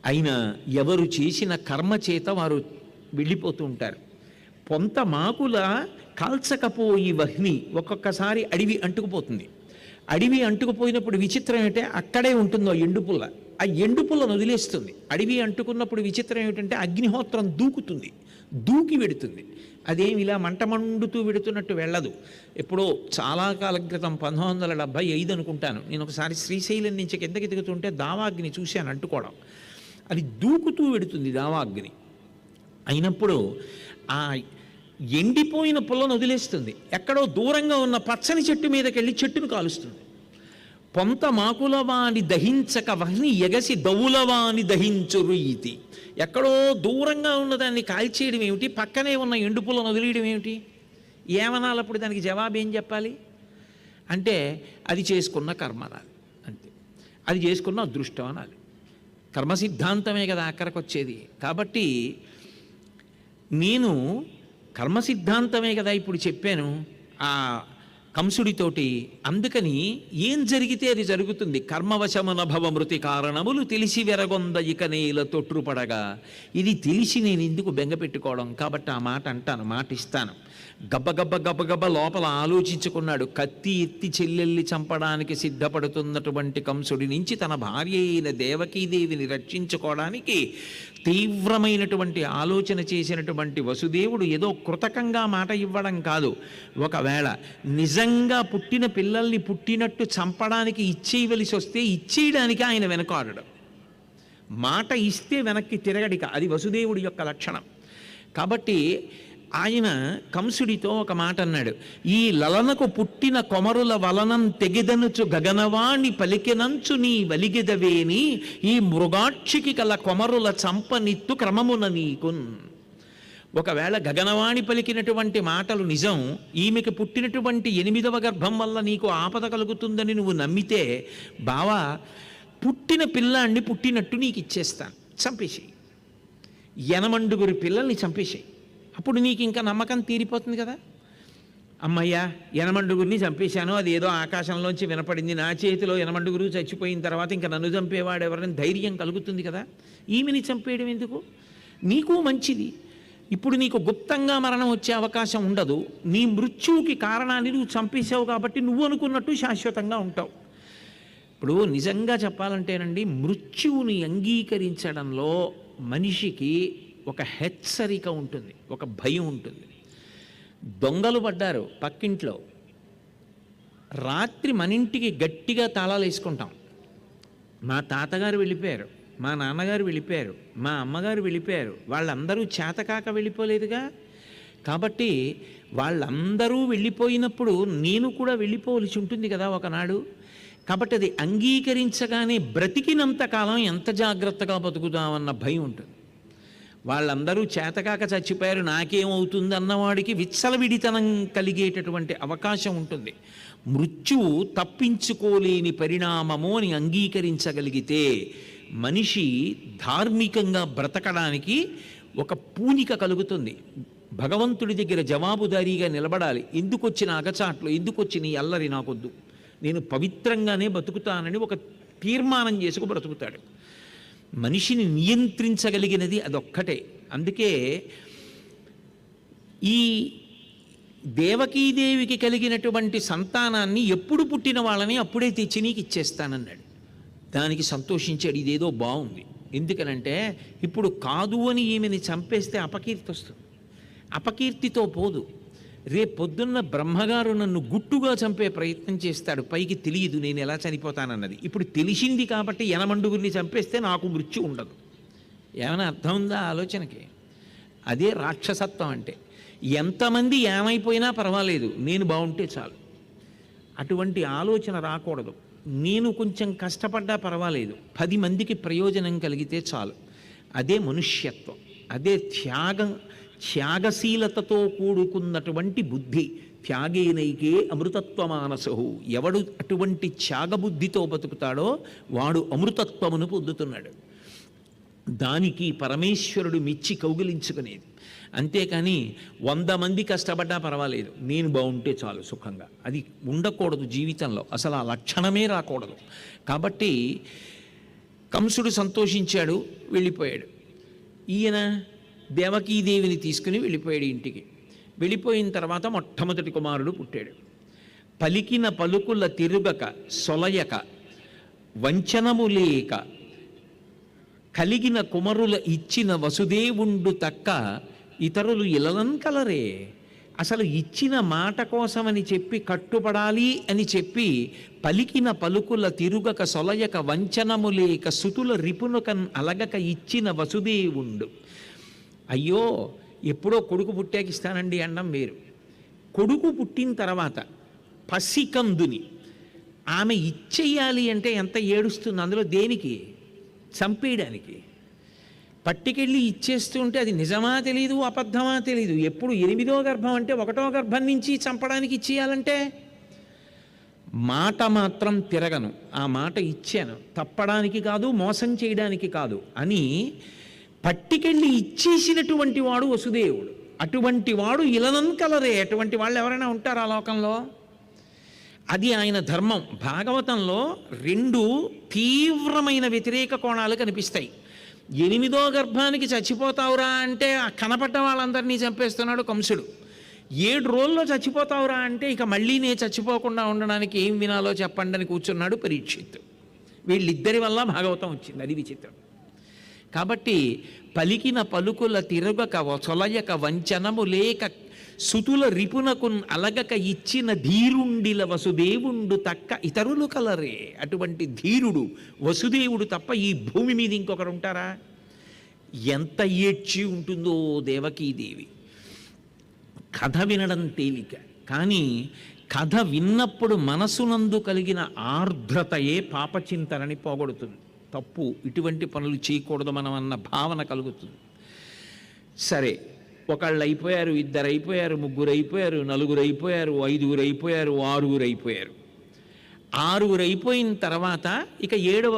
అయినా ఎవరు చేసిన కర్మ చేత వారు వెళ్ళిపోతూ ఉంటారు. పొంత మాకుల కాల్చకపోయి వహ్ని, ఒక్కొక్కసారి అడవి అంటుకుపోతుంది. అడవి అంటుకుపోయినప్పుడు విచిత్రం ఏంటంటే అక్కడే ఉంటుందో ఎండుపుల్ల, ఆ ఎండుపుల్లను వదిలేస్తుంది. అడవి అంటుకున్నప్పుడు విచిత్రం ఏమిటంటే అగ్నిహోత్రం దూకుతుంది, దూకి వెడుతుంది. అదేమి ఇలా మంట మండుతూ వెడుతున్నట్టు వెళ్ళదు. ఎప్పుడో చాలా కాలం క్రితం 1975 అనుకుంటాను, నేను ఒకసారి శ్రీశైలం నుంచి కిందకి దిగుతుంటే దావాగ్ని చూశాను అంటుకోవడం. అది దూకుతూ వెడుతుంది దావాగ్ని. అయినప్పుడు ఆ ఎండిపోయిన పుల్లను వదిలేస్తుంది, ఎక్కడో దూరంగా ఉన్న పచ్చని చెట్టు మీదకి వెళ్ళి చెట్టును కాలుస్తుంది. పొంత మాకులవాని దహించక వహ్ని ఎగసి దవులవాని దహించురు ఈతి. ఎక్కడో దూరంగా ఉన్నదాన్ని కాల్చేయడం ఏమిటి, పక్కనే ఉన్న ఎండుపులను వదిలేయడం ఏమిటి? ఏమనాలి అప్పుడు? దానికి జవాబు ఏం చెప్పాలి అంటే అది చేసుకున్న కర్మ అనాలి, అంతే. అది చేసుకున్న అదృష్టం అనాలి. కర్మ సిద్ధాంతమే కదా అక్కడికి వచ్చేది. కాబట్టి నేను కర్మ సిద్ధాంతమే కదా ఇప్పుడు చెప్పాను ఆ కంసుడితోటి. అందుకని ఏం జరిగితే అది జరుగుతుంది. కర్మవశమున భవ మృతి కారణములు తెలిసి వెరగొంద ఇక నేల తొట్టుపడగా. ఇది తెలిసి నేను ఎందుకు బెంగ పెట్టుకోవడం, కాబట్టి ఆ మాట అంటాను, మాట ఇస్తాను. గబ్బగబ్బ గబ్బగబ్బ లోపల ఆలోచించుకున్నాడు. కత్తి ఎత్తి చెల్లెల్ని చంపడానికి సిద్ధపడుతున్నటువంటి కంసుడి నుంచి తన భార్య అయిన దేవకీదేవిని రక్షించుకోవడానికి తీవ్రమైనటువంటి ఆలోచన చేసినటువంటి వసుదేవుడు ఏదో కృతకంగా మాట ఇవ్వడం కాదు, ఒకవేళ నిజంగా పుట్టిన పిల్లల్ని పుట్టినట్టు చంపడానికి ఇచ్చేయవలసి వస్తే ఇచ్చేయడానికి ఆయన వెనకాడడం. మాట ఇస్తే వెనక్కి తిరగడిక, అది వసుదేవుడి యొక్క లక్షణం. కాబట్టి ఆయన కంసుడితో ఒక మాట అన్నాడు. ఈ లలనకు పుట్టిన కొమరుల వలనం తెగిదనుచు గగనవాణి పలికెనంచు నీ వలిగెదవేని ఈ మృగాక్షికి కల కొమరుల చంపనిత్తు క్రమమున నీకున్. ఒకవేళ గగనవాణి పలికినటువంటి మాటలు నిజం, ఈమెకి పుట్టినటువంటి 8వ గర్భం వల్ల నీకు ఆపద కలుగుతుందని నువ్వు నమ్మితే, బావా పుట్టిన పిల్లాన్ని పుట్టినట్టు నీకు ఇచ్చేస్తాను, చంపేసేయి. 8 పిల్లల్ని చంపేసేయి. అప్పుడు నీకు ఇంకా నమ్మకం తీరిపోతుంది కదా. అమ్మయ్యా 8 చంపేశాను, అది ఏదో ఆకాశంలోంచి వినపడింది, నా చేతిలో 8 చచ్చిపోయిన తర్వాత ఇంకా నన్ను చంపేవాడు ఎవరైనా ధైర్యం కలుగుతుంది కదా. ఈమెని చంపేయడం ఎందుకు? నీకు మంచిది. ఇప్పుడు నీకు గుప్తంగా మరణం వచ్చే అవకాశం ఉండదు. నీ మృత్యువుకి కారణాన్ని నువ్వు చంపేశావు కాబట్టి నువ్వు అనుకున్నట్టు శాశ్వతంగా ఉంటావు. ఇప్పుడు నిజంగా చెప్పాలంటేనండి, మృత్యువుని అంగీకరించడంలో మనిషికి ఒక హెచ్చరిక ఉంటుంది, ఒక భయం ఉంటుంది. దొంగలు పడ్డారు పక్కింట్లో, రాత్రి మన ఇంటికి గట్టిగా తాళాలు వేసుకుంటాం. మా తాతగారు వెళ్ళిపోయారు, మా నాన్నగారు వెళ్ళిపోయారు, మా అమ్మగారు వెళ్ళిపోయారు, వాళ్ళందరూ చేతకాక వెళ్ళిపోలేదుగా. కాబట్టి వాళ్ళందరూ వెళ్ళిపోయినప్పుడు నేను కూడా వెళ్ళిపోవలసి ఉంటుంది కదా ఒకనాడు. కాబట్టి అది అంగీకరించగానే బ్రతికినంత కాలం ఎంత జాగ్రత్తగా బతుకుతామన్న భయం ఉంటుంది. వాళ్ళందరూ చేతకాక చచ్చిపోయారు, నాకేమవుతుంది అన్నవాడికి విచ్చలవిడితనం కలిగేటటువంటి అవకాశం ఉంటుంది. మృత్యువు తప్పించుకోలేని పరిణామము అని అంగీకరించగలిగితే మనిషి ధార్మికంగా బ్రతకడానికి ఒక పూనిక కలుగుతుంది. భగవంతుడి దగ్గర జవాబుదారీగా నిలబడాలి. ఎందుకు వచ్చిన అగచాట్లు, ఎందుకు వచ్చిన ఈ అల్లరి నాకొద్దు, నేను పవిత్రంగానే బతుకుతానని ఒక తీర్మానం చేసుకు బ్రతుకుతాడు. మనిషిని నియంత్రించగలిగినది అదొక్కటే. అందుకే ఈ దేవకీదేవికి కలిగినటువంటి సంతానాన్ని ఎప్పుడు పుట్టిన వాళ్ళని అప్పుడే తెచ్చి నీకు ఇచ్చేస్తానన్నాడు. దానికి సంతోషించాడు. ఇదేదో బాగుంది. ఎందుకనంటే ఇప్పుడు కాదు అని ఈమెని చంపేస్తే అపకీర్తి వస్తుంది. అపకీర్తితో పోదు, రేపు పొద్దున్న బ్రహ్మగారు నన్ను గుట్టుగా చంపే ప్రయత్నం చేస్తాడు. పైకి తెలియదు నేను ఎలా చనిపోతానన్నది. ఇప్పుడు తెలిసింది కాబట్టి 8 చంపేస్తే నాకు మృత్యు ఉండదు. ఏమైనా అర్థం ఉందా ఆలోచనకి? అదే రాక్షసత్వం అంటే. ఎంతమంది ఏమైపోయినా పర్వాలేదు, నేను బాగుంటే చాలు. అటువంటి ఆలోచన రాకూడదు. నేను కొంచెం కష్టపడ్డా పర్వాలేదు, 10 మందికి ప్రయోజనం కలిగితే చాలు. అదే మనుష్యత్వం, అదే త్యాగశీలతతో కూడుకున్నటువంటి బుద్ధి. త్యాగేనైకే అమృతత్వమానసహు. ఎవడు అటువంటి త్యాగబుద్ధితో బతుకుతాడో వాడు అమృతత్వమును పొందుతున్నాడు. దానికి పరమేశ్వరుడు మెచ్చి కౌగిలించుకునేది. అంతేకాని 100 మంది కష్టపడ్డా పర్వాలేదు, నేను బాగుంటే చాలు సుఖంగా, అది ఉండకూడదు జీవితంలో. అసలు ఆ లక్షణమే రాకూడదు. కాబట్టి కంసుడు సంతోషించాడు. వెళ్ళిపోయాడు. ఈయన దేవకీదేవిని తీసుకుని వెళ్ళిపోయాడు ఇంటికి. వెళ్ళిపోయిన తర్వాత మొట్టమొదటి కుమారుడు పుట్టాడు. పలికిన పలుకుల తిరుగక సొలయక వంచనము లేక కలిగిన కుమరుల ఇచ్చిన వసుదేవుండు తక్క ఇతరులు ఇలలం కలరే. అసలు ఇచ్చిన మాట కోసమని చెప్పి కట్టుబడాలి అని చెప్పి పలికిన పలుకుల తిరుగక సొలయక వంచనము లేక సుతుల రిపునకన్ అలగక ఇచ్చిన వసుదేవుండు. అయ్యో ఎప్పుడో కొడుకు పుట్టాకి ఇస్తానండి అన్నం వేరు. కొడుకు పుట్టిన తర్వాత పసికందుని ఆమె ఇచ్చేయాలి అంటే ఎంత ఏడుస్తుంది. అందులో దేనికి? చంపేయడానికి. పట్టుకెళ్ళి ఇచ్చేస్తుంటే అది నిజమా తెలీదు, అబద్ధమా తెలీదు. ఎప్పుడు 8వ గర్భం అంటే 1వ గర్భం నుంచి చంపడానికి ఇచ్చేయాలంటే మాట మాత్రం తిరగను, ఆ మాట ఇచ్చాను, తప్పడానికి కాదు, మోసం చేయడానికి కాదు అని పట్టుకెళ్ళి ఇచ్చేసినటువంటి వాడు వసుదేవుడు. అటువంటి వాడు ఇలనం కలరే. అటువంటి వాళ్ళు ఎవరైనా ఉంటారు ఆ లోకంలో? అది ఆయన ధర్మం. భాగవతంలో 2 తీవ్రమైన వ్యతిరేక కోణాలు కనిపిస్తాయి. 8వ గర్భానికి చచ్చిపోతావురా అంటే ఆ కనపడ్డ వాళ్ళందరినీ చంపేస్తున్నాడు కంసుడు. 7 రోజుల్లో చచ్చిపోతావురా అంటే ఇక మళ్ళీ నేను చచ్చిపోకుండా ఉండడానికి ఏం వినాలో చెప్పండి అని కూర్చున్నాడు పరీక్షిత్తు. వీళ్ళిద్దరి వల్ల భాగవతం వచ్చింది. అది విచిత్రం. కాబట్టి పలికిన పలుకుల తిరగక సొలయక వంచనము లేక సుతుల రిపునకున్ అలగక ఇచ్చిన ధీరుండిల వసుదేవుండు తక్క ఇతరులు కలరే. అటువంటి ధీరుడు వసుదేవుడు తప్ప ఈ భూమి మీద ఇంకొకరు ఉంటారా? ఎంత ఏడ్చి ఉంటుందో దేవకీదేవి. కథ వినడం తేలిక, కానీ కథ విన్నప్పుడు మనసునందు కలిగిన ఆర్ద్రతయే పాపచింతనని పోగొడుతుంది. తప్పు, ఇటువంటి పనులు చేయకూడదు మనం అన్న భావన కలుగుతుంది. సరే, ఒకళ్ళు అయిపోయారు, 2 అయిపోయారు, 3 అయిపోయారు, 4 అయిపోయారు, 5 అయిపోయారు, 6 అయిపోయారు. 6 అయిపోయిన తర్వాత ఇక 7వ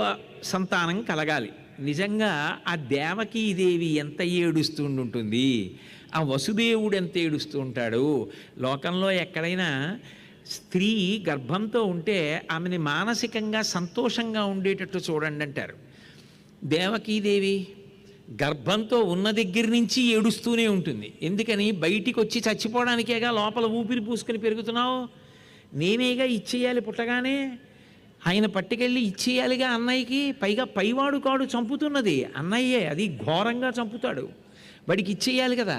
సంతానం కలగాలి. నిజంగా ఆ దేవకీదేవి ఎంత ఏడుస్తుంటుంది, ఆ వసుదేవుడు ఎంత ఏడుస్తూ ఉంటాడు. లోకంలో ఎక్కడైనా స్త్రీ గర్భంతో ఉంటే ఆమెని మానసికంగా సంతోషంగా ఉండేటట్టు చూడండి అంటారు. దేవకీదేవి గర్భంతో ఉన్న దగ్గర నుంచి ఏడుస్తూనే ఉంటుంది. ఎందుకని? బయటికి వచ్చి చచ్చిపోవడానికేగా లోపల ఊపిరి పూసుకొని పెరుగుతున్నావు. నేనేగా ఇచ్చేయాలి పుట్టగానే. ఆయన పట్టుకెళ్ళి ఇచ్చేయాలిగా అన్నయ్యకి. పైగా పైవాడు కాడు చంపుతున్నది అన్నయ్యే, అది ఘోరంగా చంపుతాడు. వాడికి ఇచ్చేయాలి కదా.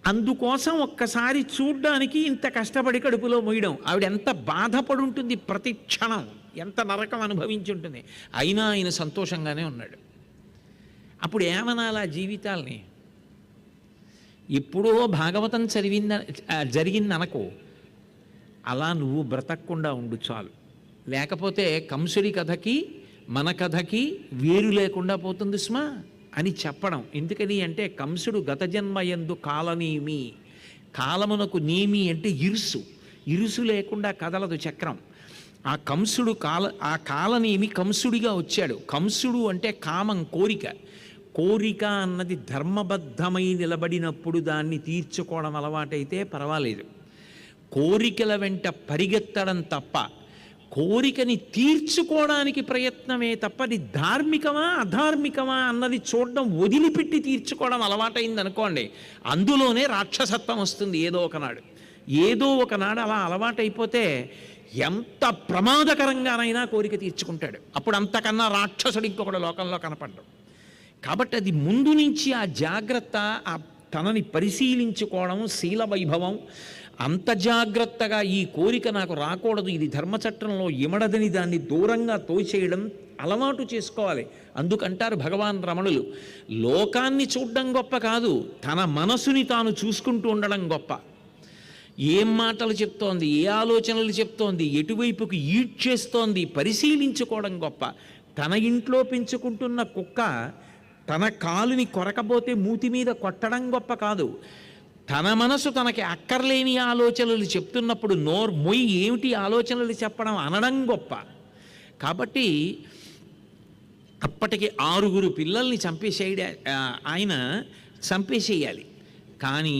అందుకోసం ఒక్కసారి చూడ్డానికి ఇంత కష్టపడి కడుపులో మొయ్యడం. ఆవిడ ఎంత బాధపడి ఉంటుంది, ప్రతి క్షణం ఎంత నరకం అనుభవించి ఉంటుంది. అయినా ఆయన సంతోషంగానే ఉన్నాడు. అప్పుడు ఏమనాలా జీవితాల్ని? ఎప్పుడో భాగవతం జరిగిందనకో, అలా నువ్వు బ్రతకకుండా ఉండు చాలు. లేకపోతే కంసుడి కథకి మన కథకి వేరు లేకుండా పోతుంది స్మా అని చెప్పడం. ఎందుకని అంటే కంసుడు గత జన్మయందు కాలనేమి, కాలమునకు నేమి అంటే ఇరుసు లేకుండా కదలదు చక్రం. ఆ కంసుడు ఆ కాలనేమి కంసుడిగా వచ్చాడు. కంసుడు అంటే కామం, కోరిక అన్నది ధర్మబద్ధమై నిలబడినప్పుడు దాన్ని తీర్చుకోవడం అలవాటైతే పర్వాలేదు. కోరికల వెంట పరిగెత్తడం తప్ప, కోరికని తీర్చుకోవడానికి ప్రయత్నమే తప్ప అది ధార్మికమా అధార్మికమా అన్నది చూడడం వదిలిపెట్టి తీర్చుకోవడం అలవాటైంది అనుకోండి, అందులోనే రాక్షసత్వం వస్తుంది ఏదో ఒకనాడు అలా అలవాటైపోతే ఎంత ప్రమాదకరంగానైనా కోరిక తీర్చుకుంటాడు. అప్పుడు అంతకన్నా రాక్షసుడు ఇంకొకడు లోకంలో కనపడ్డం. కాబట్టి అది ముందు నుంచి ఆ జాగ్రత్త, ఆ తనని పరిశీలించుకోవడం, శీల వైభవం, అంత జాగ్రత్తగా ఈ కోరిక నాకు రాకూడదు, ఇది ధర్మచట్రంలో ఇమడదని దాన్ని దూరంగా తోచేయడం అలవాటు చేసుకోవాలి. అందుకంటారు భగవాన్ రమణులు, లోకాన్ని చూడడం గొప్ప కాదు, తన మనసుని తాను చూసుకుంటూ ఉండడం గొప్ప. ఏం మాటలు చెప్తోంది, ఏ ఆలోచనలు చెప్తోంది, ఎటువైపుకి ఈడ్చేస్తోంది పరిశీలించుకోవడం గొప్ప. తన ఇంట్లో పెంచుకుంటున్న కుక్క తన కాలుని కొరకబోతే మూతి మీద కొట్టడం గొప్ప కాదు. తన మనసు తనకి అక్కర్లేని ఆలోచనలు చెప్తున్నప్పుడు మొయ్యి ఏమిటి ఆలోచనలు చెప్పడం అనడం గొప్ప. కాబట్టి అప్పటికి 6 పిల్లల్ని ఆయన చంపేసేయాలి. కానీ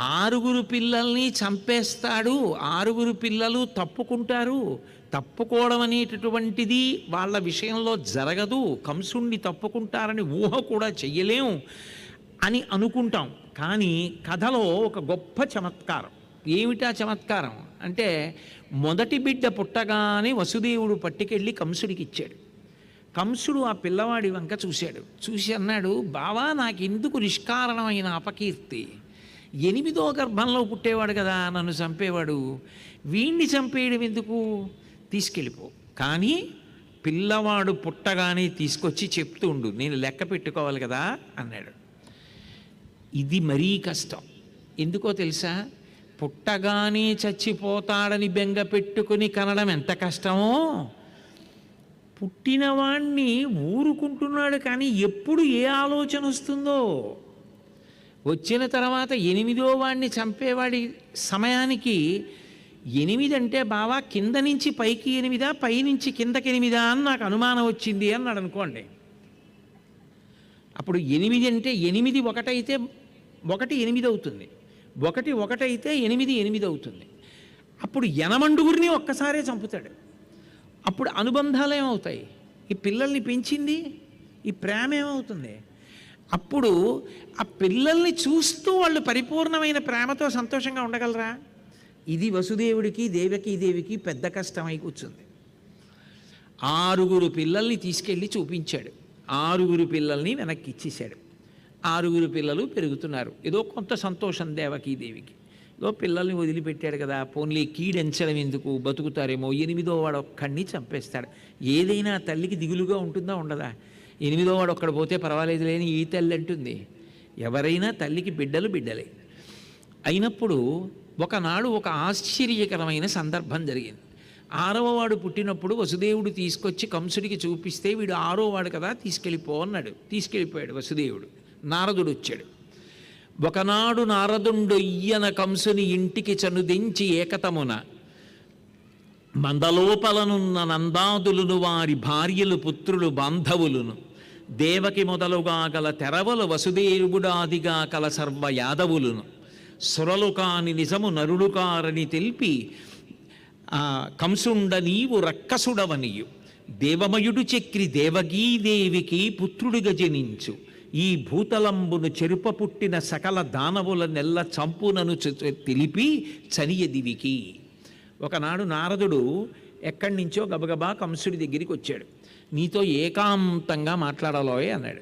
6 పిల్లల్ని చంపేస్తాడు, 6 పిల్లలు తప్పుకుంటారు, తప్పుకోవడం అనేటటువంటిది వాళ్ళ విషయంలో జరగదు, కంసుణ్ణి తప్పుకుంటారని ఊహ కూడా చెయ్యలేం అని అనుకుంటాం. కానీ కథలో ఒక గొప్ప చమత్కారం. ఏమిటా చమత్కారం అంటే, మొదటి బిడ్డ పుట్టగానే వసుదేవుడు పట్టుకెళ్ళి కంసుడికి ఇచ్చాడు. కంసుడు ఆ పిల్లవాడి వంక చూశాడు. చూసి అన్నాడు, బావా నాకెందుకు నిష్కారణమైన అపకీర్తి? 8వ గర్భంలో పుట్టేవాడు కదా నన్ను చంపేవాడు, వీణ్ణి చంపేయడం ఎందుకు? తీసుకెళ్ళిపో. కానీ పిల్లవాడు పుట్టగానే తీసుకొచ్చి చెప్తూ ఉండు, నేను లెక్క పెట్టుకోవాలి కదా అన్నాడు. ఇది మరీ కష్టం. ఎందుకో తెలుసా? పుట్టగానే చచ్చిపోతాడని బెంగ పెట్టుకుని కనడం ఎంత కష్టమో, పుట్టినవాణ్ణి ఊరుకుంటున్నాడు కానీ ఎప్పుడు ఏ ఆలోచన వస్తుందో. వచ్చిన తర్వాత 8వ వాడిని చంపేవాడి సమయానికి 8 అంటే బావా కింద నుంచి పైకి 8, పైనుంచి కిందకి 8 అని నాకు అనుమానం వచ్చింది అన్నాడు అనుకోండి. అప్పుడు 8 అంటే 8 ఒకటైతే 1 8 అవుతుంది, 1 1 అయితే 8 8 అవుతుంది. అప్పుడు 8 ఒక్కసారే చంపుతాడు. అప్పుడు అనుబంధాలు ఏమవుతాయి? ఈ పిల్లల్ని పెంచింది ఈ ప్రేమ ఏమవుతుంది? అప్పుడు ఆ పిల్లల్ని చూస్తూ వాళ్ళు పరిపూర్ణమైన ప్రేమతో సంతోషంగా ఉండగలరా? ఇది వసుదేవుడికి దేవకీదేవికి పెద్ద కష్టమై కూర్చుంది. 6 పిల్లల్ని తీసుకెళ్ళి చూపించాడు. 6 పిల్లల్ని వెనక్కి ఇచ్చేశాడు. 6 పిల్లలు పెరుగుతున్నారు. ఏదో కొంత సంతోషం దేవకీదేవికి. ఏదో పిల్లల్ని వదిలిపెట్టాడు కదా, పోన్లీ కీడెంచడం ఎందుకు, బతుకుతారేమో. 8వ వాడు ఒక్కడిని చంపేస్తాడు. ఏదైనా తల్లికి దిగులుగా ఉంటుందా ఉండదా? 8వ వాడు ఒక్కడ పోతే పర్వాలేదు లేని ఈ తల్లి అంటుంది. ఎవరైనా తల్లికి బిడ్డలే. అయినప్పుడు ఒకనాడు ఒక ఆశ్చర్యకరమైన సందర్భం జరిగింది. 6వ వాడు పుట్టినప్పుడు వసుదేవుడు తీసుకొచ్చి కంసుడికి చూపిస్తే, వీడు 6వ వాడు కదా తీసుకెళ్ళిపో అన్నాడు. తీసుకెళ్ళిపోయాడు వసుదేవుడు. నారదుడు వచ్చాడు. ఒకనాడు నారదుండు ఇయ్యన కంసుని ఇంటికి చనుదించి ఏకతమున మందలోపలనున్న నందాదులను వారి భార్యలు పుత్రులు బాంధవులను దేవకి మొదలుగా గల తెరవలు వసుదేవుడాదిగా కల సర్వ యాదవులను సురలు కాని నిజము నరుడు కారని తెలిపి కంసుండ నీవు రక్కసుడవనియు దేవమయుడు చక్రి దేవగీదేవికి పుత్రుడిగా జనించు ఈ భూతలంబును చెరుప పుట్టిన సకల దానవుల నెల్ల చంపునను తెలిపి చనియదివికి. ఒకనాడు నారదుడు ఎక్కడి నుంచో గబగబా కంసుడి దగ్గరికి వచ్చాడు. నీతో ఏకాంతంగా మాట్లాడాలోయే అన్నాడు.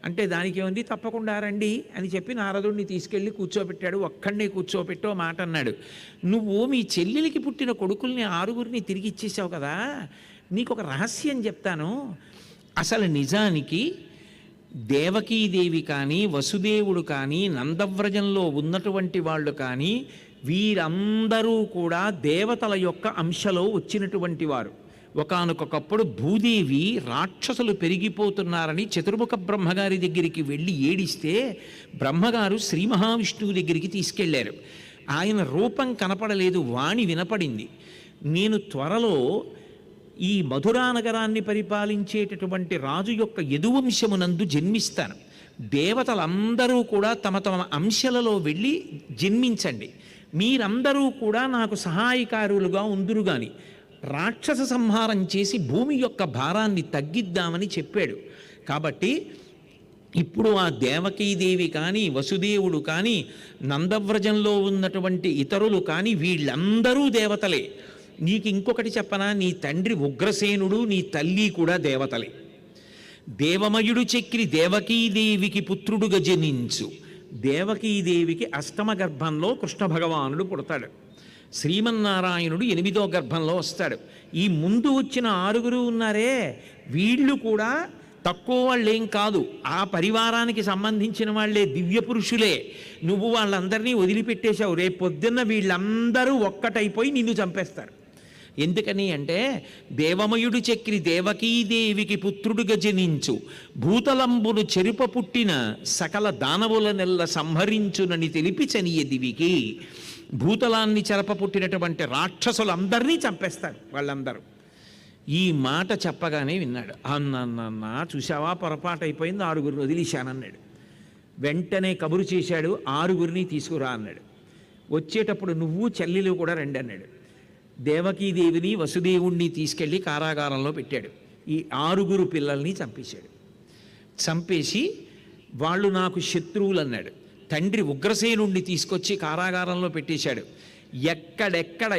అంటే దానికి ఏముంది, తప్పకుండా రండి అని చెప్పి నారదుడిని తీసుకెళ్ళి కూర్చోబెట్టాడు. ఒక్కడినే కూర్చోబెట్టో మాట అన్నాడు. నువ్వు మీ చెల్లెలికి పుట్టిన కొడుకుల్ని 6 తిరిగి ఇచ్చేసావు కదా, నీకు ఒక రహస్యం చెప్తాను. అసలు నిజానికి దేవకీదేవి కానీ వసుదేవుడు కానీ నందవ్రజంలో ఉన్నటువంటి వాళ్ళు కానీ వీరందరూ కూడా దేవతల యొక్క అంశలో వచ్చినటువంటి వారు. ఒకానొకప్పుడు భూదేవి రాక్షసులు పెరిగిపోతున్నారని చతుర్ముఖ బ్రహ్మగారి దగ్గరికి వెళ్ళి ఏడిస్తే బ్రహ్మగారు శ్రీ మహావిష్ణువు దగ్గరికి తీసుకెళ్లారు. ఆయన రూపం కనపడలేదు, వాణి వినపడింది. నేను త్వరలో ఈ మధురా నగరాన్ని పరిపాలించేటటువంటి రాజు యొక్క యదువంశమునందు జన్మిస్తాను. దేవతలందరూ కూడా తమ తమ అంశలలో వెళ్ళి జన్మించండి, మీరందరూ కూడా నాకు సహాయకారులుగా ఉందురు గాని రాక్షస సంహారం చేసి భూమి యొక్క భారాన్ని తగ్గిద్దామని చెప్పాడు. కాబట్టి ఇప్పుడు ఆ దేవకీదేవి కానీ వసుదేవుడు కానీ నందవ్రజంలో ఉన్నటువంటి ఇతరులు కానీ వీళ్ళందరూ దేవతలే. నీకు ఇంకొకటి చెప్పనా, నీ తండ్రి ఉగ్రసేనుడు, నీ తల్లి కూడా దేవతలే. దేవమయుడు చక్రి దేవకీదేవికి పుత్రుడుగా జనించు. దేవకీదేవికి 8వ గర్భంలో కృష్ణ భగవానుడు పుడతాడు. శ్రీమన్నారాయణుడు 8వ గర్భంలో వస్తాడు. ఈ ముందు వచ్చిన 6 ఉన్నారే, వీళ్ళు కూడా తక్కువ వాళ్ళేం కాదు, ఆ పరివారానికి సంబంధించిన వాళ్ళే, దివ్య పురుషులే. నువ్వు వాళ్ళందరినీ వదిలిపెట్టేశావు, రేపు పొద్దున్న వీళ్ళందరూ ఒక్కటైపోయి నిన్ను చంపేస్తారు. ఎందుకని అంటే దేవమయుడు చక్రి దేవకీదేవికి పుత్రుడుగా జనించు భూతలంబును చెరుప పుట్టిన సకల దానవుల నెల్ల సంహరించునని తెలిపి చనియదివికి. భూతలాన్ని చెరప పుట్టినటువంటి రాక్షసులందరినీ చంపేస్తారు వాళ్ళందరూ. ఈ మాట చెప్పగానే విన్నాడు. అన్న చూసావా, పొరపాటు అయిపోయింది, 6 వదిలేశానన్నాడు. వెంటనే కబురు చేశాడు, 6 తీసుకురా అన్నాడు. వచ్చేటప్పుడు నువ్వు చెల్లెలు కూడా రండి అన్నాడు. దేవకీదేవిని వసుదేవుణ్ణి తీసుకెళ్ళి కారాగారంలో పెట్టాడు. ఈ 6 పిల్లల్ని చంపేశాడు. చంపేసి వాళ్ళు నాకు శత్రువులు అన్నాడు. తండ్రి ఉగ్రసేనుణ్ణి తీసుకొచ్చి కారాగారంలో పెట్టేశాడు. ఎక్కడెక్కడ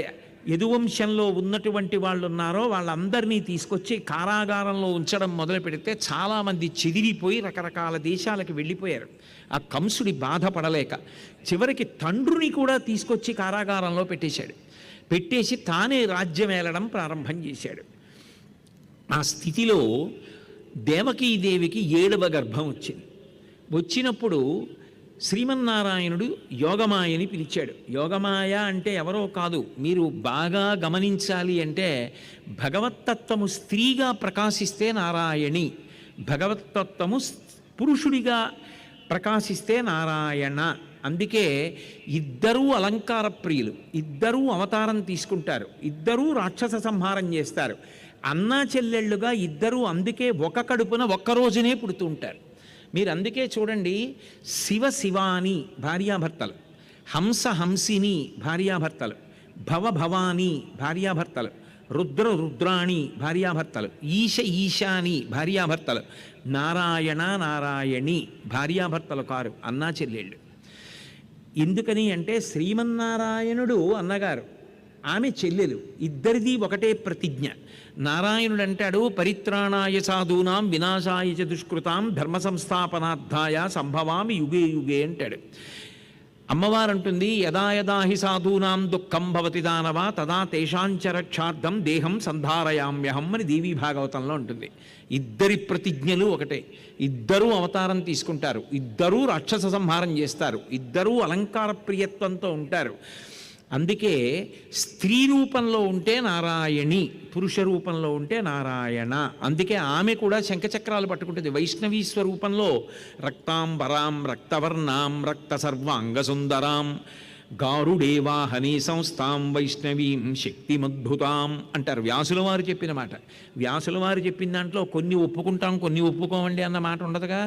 యదువంశంలో ఉన్నటువంటి వాళ్ళు ఉన్నారో వాళ్ళందరినీ తీసుకొచ్చి కారాగారంలో ఉంచడం మొదలు పెడితే చాలామంది చెదిరిపోయి రకరకాల దేశాలకు వెళ్ళిపోయారు. ఆ కంసుడి బాధపడలేక చివరికి తండ్రిని కూడా తీసుకొచ్చి కారాగారంలో పెట్టేశాడు. పెట్టేసి తానే రాజ్యం ఏలడం ప్రారంభం చేశాడు. ఆ స్థితిలో దేవకీదేవికి 7వ గర్భం వచ్చింది. వచ్చినప్పుడు శ్రీమన్నారాయణుడు యోగమాయని పిలిచాడు. యోగమాయ అంటే ఎవరో కాదు, మీరు బాగా గమనించాలి అంటే భగవత్తత్వము స్త్రీగా ప్రకాశిస్తే నారాయణి, భగవత్తత్వము పురుషుడిగా ప్రకాశిస్తే నారాయణ. అందుకే ఇద్దరూ అలంకార ప్రియులు, ఇద్దరూ అవతారం తీసుకుంటారు, ఇద్దరూ రాక్షస సంహారం చేస్తారు. అన్నా చెల్లెళ్ళుగా ఇద్దరూ అందుకే ఒక కడుపున ఒక్కరోజునే పుడుతూ ఉంటారు. మీరు అందుకే చూడండి, శివ శివాని భార్యాభర్తలు, హంస హంసిని భార్యాభర్తలు, భవ భవాని భార్యాభర్తలు, రుద్ర రుద్రాణి భార్యాభర్తలు, ఈశ ఈశాని భార్యాభర్తలు, నారాయణ నారాయణి భార్యాభర్తలు కారు, అన్నా చెల్లెళ్ళు. ఎందుకని అంటే శ్రీమన్నారాయణుడు అన్నగారు, ఆమె చెల్లెలు, ఇద్దరిది ఒకటే ప్రతిజ్ఞ. నారాయణుడు అంటాడు, పరిత్రాణాయ సాధూనాం వినాశాయ చ దుష్కృతాం ధర్మ సంస్థాపనార్థాయ సంభవామి యుగే యుగే అంటాడు. అమ్మవారు అంటుంది, యదా యదా హి సాధూనాం దుఃఖం భవతి దానవ తదా తేషాంచ రక్షార్థం దేహం సంధారయామ్యహం అని దేవీ భాగవతంలో ఉంటుంది. ఇద్దరి ప్రతిజ్ఞలు ఒకటే, ఇద్దరూ అవతారం తీసుకుంటారు, ఇద్దరూ రాక్షస సంహారం చేస్తారు, ఇద్దరూ అలంకార ప్రియత్వంతో ఉంటారు. అందుకే స్త్రీ రూపంలో ఉంటే నారాయణి, పురుష రూపంలో ఉంటే నారాయణ. అందుకే ఆమె కూడా శంఖచక్రాలు పట్టుకుంటుంది. వైష్ణవీ స్వరూపంలో రక్తాంబరాం రక్తవర్ణాం రక్త సర్వాంగసుందరాం గారుడేవాహని సంస్థాం వైష్ణవీం శక్తిమద్భుతాం అంటారు. వ్యాసుల వారు చెప్పిన మాట. వ్యాసుల వారు చెప్పిన దాంట్లో కొన్ని ఒప్పుకుంటాం, కొన్ని ఒప్పుకోమండి అన్న మాట ఉండదుగా.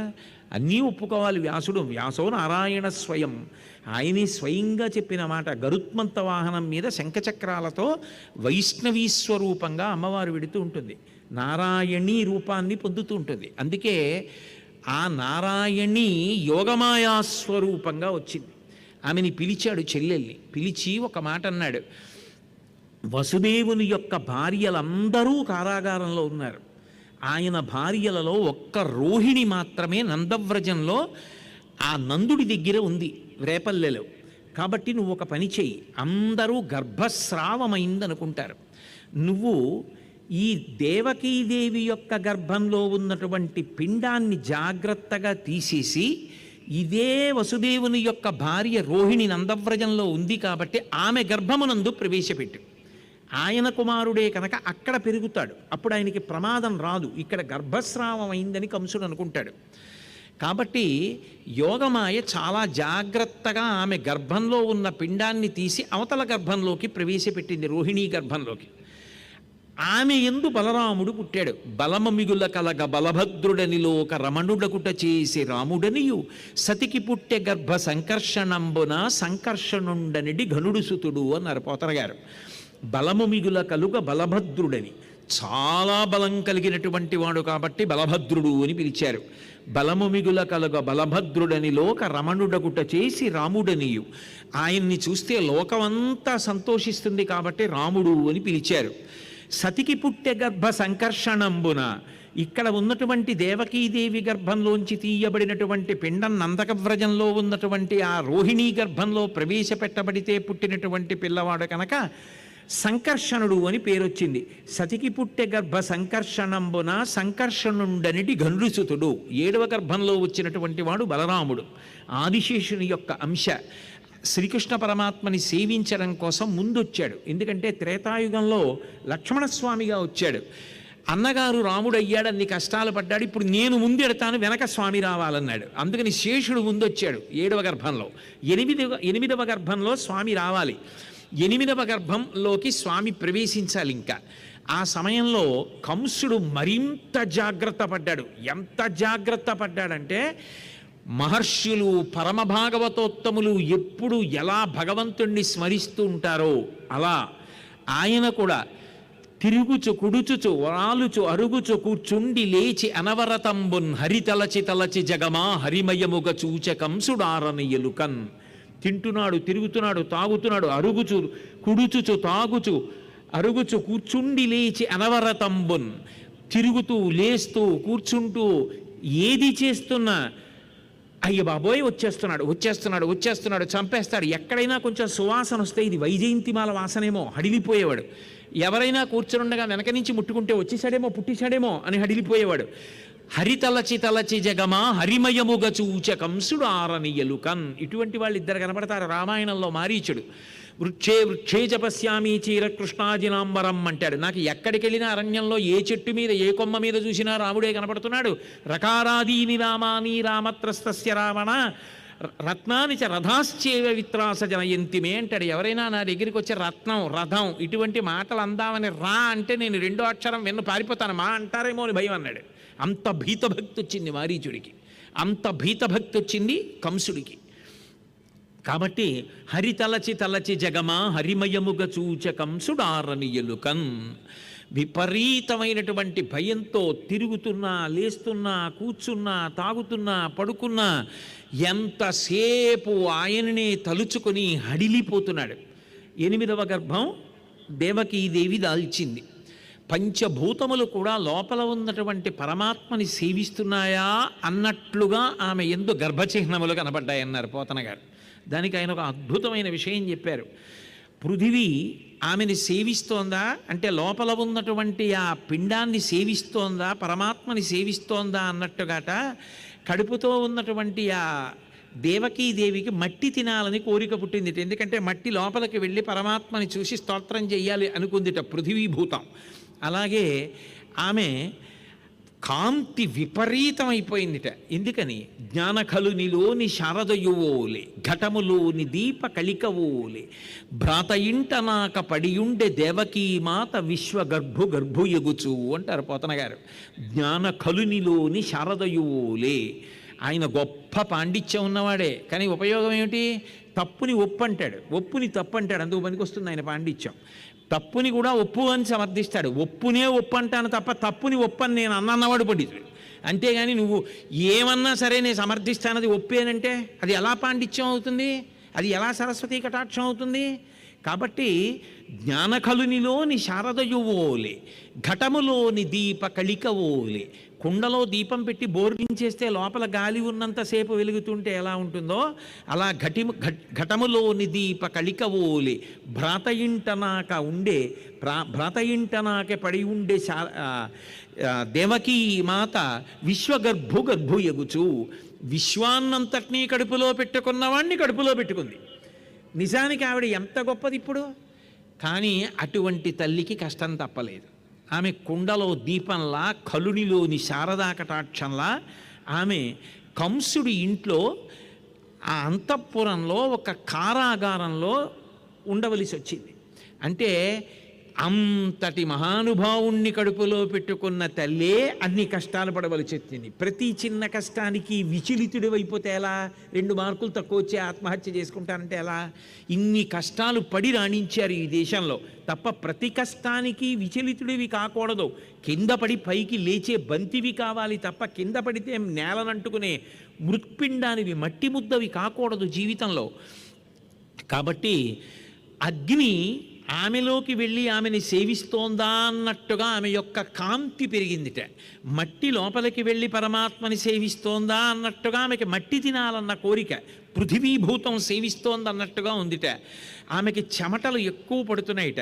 అన్నీ ఒప్పుకోవాలి. వ్యాసో నారాయణ స్వయం, ఆయనే స్వయంగా చెప్పిన మాట. గరుత్మంత వాహనం మీద శంఖచక్రాలతో వైష్ణవీ స్వరూపంగా అమ్మవారు వెడుతూ ఉంటుంది, నారాయణీ రూపాన్ని పొందుతూ ఉంటుంది. అందుకే ఆ నారాయణి యోగమాయా స్వరూపంగా వచ్చింది. ఆమెని పిలిచాడు, చెల్లెల్ని పిలిచి ఒక మాట అన్నాడు. వసుదేవుని యొక్క భార్యలందరూ కారాగారంలో ఉన్నారు. ఆయన భార్యలలో ఒక్క రోహిణి మాత్రమే నందవ్రజంలో ఆ నందుడి దగ్గర ఉంది, రేపల్లెలో. కాబట్టి నువ్వు ఒక పని చెయ్యి, అందరూ గర్భస్రావమైందనుకుంటారు, నువ్వు ఈ దేవకీదేవి యొక్క గర్భంలో ఉన్నటువంటి పిండాన్ని జాగ్రత్తగా తీసేసి ఇదే వసుదేవుని యొక్క భార్య రోహిణి నందవ్రజంలో ఉంది కాబట్టి ఆమె గర్భమునందు ప్రవేశపెట్టు. ఆయన కుమారుడే కనుక అక్కడ పెరుగుతాడు, అప్పుడు ఆయనకి ప్రమాదం రాదు. ఇక్కడ గర్భస్రావం అయిందని కంసుడు అనుకుంటాడు. కాబట్టి యోగమాయ చాలా జాగ్రత్తగా ఆమె గర్భంలో ఉన్న పిండాన్ని తీసి అవతల గర్భంలోకి ప్రవేశపెట్టింది, రోహిణీ గర్భంలోకి. ఆమె యందు బలరాముడు పుట్టాడు. బలమ మిగుల కలగ బలభద్రుడనిలోక రమణుడకుట చేసి రాముడనియు సతికి పుట్టె గర్భ సంకర్షణంబున సంకర్షణుండనిడి ఘనుడు సుతుడు అన్నారు పోతన గారు. బలము మిగుల కలుగ బలభద్రుడని, చాలా బలం కలిగినటువంటి వాడు కాబట్టి బలభద్రుడు అని పిలిచారు. బలము మిగుల కలుగ బలభద్రుడని లోక రమణుడగుట చేసి రాముడనియు, ఆయన్ని చూస్తే లోకమంతా సంతోషిస్తుంది కాబట్టి రాముడు అని పిలిచారు. సతికి పుట్టె గర్భ సంకర్షణంబున, ఇక్కడ ఉన్నటువంటి దేవకీదేవి గర్భంలోంచి తీయబడినటువంటి పిండం నందకవ్రజంలో ఉన్నటువంటి ఆ రోహిణీ గర్భంలో ప్రవేశపెట్టబడితే పుట్టినటువంటి పిల్లవాడు కనుక సంకర్షణుడు అని పేరొచ్చింది. సతికి పుట్టె గర్భ సంకర్షణంబున సంకర్షణుండనిటి గనుసుతుడు. 7వ గర్భంలో వచ్చినటువంటి వాడు బలరాముడు, ఆదిశేషుని యొక్క అంశ. శ్రీకృష్ణ పరమాత్మని సేవించడం కోసం ముందొచ్చాడు. ఎందుకంటే త్రేతాయుగంలో లక్ష్మణస్వామిగా వచ్చాడు. అన్నగారు రాముడు అయ్యాడు, అన్ని కష్టాలు పడ్డాడు, ఇప్పుడు నేను ముందెడతాను వెనక స్వామి రావాలన్నాడు. అందుకని శేషుడు ముందొచ్చాడు 7వ గర్భంలో. 8వ గర్భంలో స్వామి రావాలి. 8వ గర్భంలోకి స్వామి ప్రవేశించాలి. ఇంకా ఆ సమయంలో కంసుడు మరింత జాగ్రత్త పడ్డాడు. ఎంత జాగ్రత్త పడ్డాడంటే, మహర్షులు పరమభాగవతోత్తములు ఎప్పుడు ఎలా భగవంతుణ్ణి స్మరిస్తూ ఉంటారో అలా ఆయన కూడా తిరుగుచు కుడుచుచు వరాలుచు అరుగుచు కూర్చుండి లేచి అనవరతంబున్ హరితలచి తలచి జగమా హరిమయముగ చూచ కంసుడారనియలుకన్. తింటున్నాడు, తిరుగుతున్నాడు, తాగుతున్నాడు, అరుగుచు కుడుచుచు తాగుచు అరుగుచు కూర్చుండి లేచి అనవరతంబున్, తిరుగుతూ లేస్తూ కూర్చుంటూ ఏది చేస్తున్నా అయ్య బాబోయ్ వచ్చేస్తున్నాడు వచ్చేస్తున్నాడు వచ్చేస్తున్నాడు చంపేస్తాడు. ఎక్కడైనా కొంచెం సువాసన వస్తే ఇది వైజయంతిమాల వాసనేమో హడిలిపోయేవాడు. ఎవరైనా కూర్చునుండగా వెనక నుంచి ముట్టుకుంటే వచ్చేసాడేమో పుట్టిశాడేమో అని హడిలిపోయేవాడు. హరితలచి తలచి జగమా హరిమయముగ చూచ కంసుడు ఆరనియలుకన్. ఇటువంటి వాళ్ళు ఇద్దరు కనపడతారు రామాయణంలో. మారీచుడు వృక్షే వృక్షే జపస్యామి చీర కృష్ణాజినాంబరం అంటాడు. నాకు ఎక్కడికి వెళ్ళినా అరణ్యంలో ఏ చెట్టు మీద ఏ కొమ్మ మీద చూసినా రాముడే కనపడుతున్నాడు. రకారాదీని రామాని రామత్రస్తస్య రావణ రత్నాని చ రథాశ్చేవ విత్రాస జనయంతిమే అంటాడు. ఎవరైనా నా దగ్గరికి వచ్చే రత్నం రథం ఇటువంటి మాటలు అందామని రా అంటే నేను రెండో అక్షరం వెన్ను పారిపోతాను, మా అంటారేమో అని భయం అన్నాడు. అంత భీతభక్తి వచ్చింది మారీచుడికి, అంత భీతభక్తి వచ్చింది కంసుడికి. కాబట్టి హరితలచి తలచి జగమా హరిమయముగ చూచ కంసుడారనియలుకన్. విపరీతమైనటువంటి భయంతో తిరుగుతున్నా, లేస్తున్నా, కూర్చున్నా, తాగుతున్నా, పడుకున్నా ఎంతసేపు ఆయననే తలుచుకొని హడిలిపోతున్నాడు. 8వ గర్భం దేవకీదేవి దాల్చింది. పంచభూతములు కూడా లోపల ఉన్నటువంటి పరమాత్మని సేవిస్తున్నాయా అన్నట్లుగా ఆమె ఎందు గర్భచిహ్నములు కనబడ్డాయన్నారు పోతన గారు. దానికి ఆయన ఒక అద్భుతమైన విషయం చెప్పారు. పృథివీ ఆమెని సేవిస్తోందా అంటే లోపల ఉన్నటువంటి ఆ పిండాన్ని సేవిస్తోందా, పరమాత్మని సేవిస్తోందా అన్నట్టుగాట కడుపుతో ఉన్నటువంటి ఆ దేవకీదేవికి మట్టి తినాలని కోరిక పుట్టిందిట. ఎందుకంటే మట్టి లోపలికి వెళ్ళి పరమాత్మని చూసి స్తోత్రం చెయ్యాలి అనుకుందిట పృథివీభూతం. అలాగే ఆమె కాంతి విపరీతమైపోయిందిట. ఎందుకని? జ్ఞానఖలునిలోని శారదయువోలే ఘటములోని దీప కళికవోలే భ్రాత ఇంట నాక పడియుండే దేవకీమాత విశ్వగర్భు గర్భుయగుచు అంటారు పోతన గారు. జ్ఞానఖలునిలోని శారదయువోలే. ఆయన గొప్ప పాండిత్యం ఉన్నవాడే, కానీ ఉపయోగం ఏమిటి? తప్పుని ఒప్పు అంటాడు, ఒప్పుని తప్పు అంటాడు. అందుకు పనికి వస్తుంది ఆయన పాండిత్యం. తప్పుని కూడా ఒప్పు అని సమర్థిస్తాడు. ఒప్పునే ఒప్పు అంటాను తప్ప తప్పుని ఒప్పు అని నేను అన్నవాడు పండితుడు. అంతేగాని నువ్వు ఏమన్నా సరే నేను సమర్థిస్తానది ఒప్పేనంటే అది ఎలా పాండిత్యం అవుతుంది? అది ఎలా సరస్వతీ కటాక్షం అవుతుంది? కాబట్టి జ్ఞానఖలునిలోని శారదయువోలే ఘటములోని దీప కళికవోలే. కుండలో దీపం పెట్టి బోర్లించేస్తే లోపల గాలి ఉన్నంతసేపు వెలుగుతుంటే ఎలా ఉంటుందో అలా ఘటములోని దీప కళికవోలే భ్రాత ఇంటనాక ఉండే భ్రాత ఇంటనాకే పడి ఉండే దేవకీ మాత విశ్వగర్భు గర్భు ఎగుచు. విశ్వాన్నంతటినీ కడుపులో పెట్టుకున్నవాణ్ణి కడుపులో పెట్టుకుంది. నిజానికి ఆవిడ ఎంత గొప్పది ఇప్పుడు. కానీ అటువంటి తల్లికి కష్టం తప్పలేదు. ఆమె కుండలో దీపంలా కలునిలోని శారదా కటాక్షంలా ఆమె కంసుడి ఇంట్లో ఆ అంతఃపురంలో ఒక కారాగారంలో ఉండవలసి వచ్చింది. అంటే అంతటి మహానుభావుణ్ణి కడుపులో పెట్టుకున్న తల్లే అన్ని కష్టాలు పడవలసి వచ్చింది. ప్రతి చిన్న కష్టానికి విచలితుడి అయిపోతే ఎలా? 2 మార్కులు తక్కువ వచ్చి ఆత్మహత్య చేసుకుంటానంటే ఎలా? ఇన్ని కష్టాలు పడి రాణించారు ఈ దేశంలో. తప్ప ప్రతి కష్టానికి విచలితుడివి కాకూడదు. కింద పడి పైకి లేచే బంతివి కావాలి తప్ప కింద పడితే నేలనంటుకునే మృత్పిండానివి మట్టి ముద్దవి కాకూడదు జీవితంలో. కాబట్టి అగ్ని ఆమెలోకి వెళ్ళి ఆమెని సేవిస్తోందా అన్నట్టుగా ఆమె యొక్క కాంతి పెరిగిందిట. మట్టి లోపలికి వెళ్ళి పరమాత్మని సేవిస్తోందా అన్నట్టుగా ఆమెకి మట్టి తినాలన్న కోరిక, పృథివీభూతం సేవిస్తోందన్నట్టుగా ఉందిట. ఆమెకి చెమటలు ఎక్కువ పడుతున్నాయిట,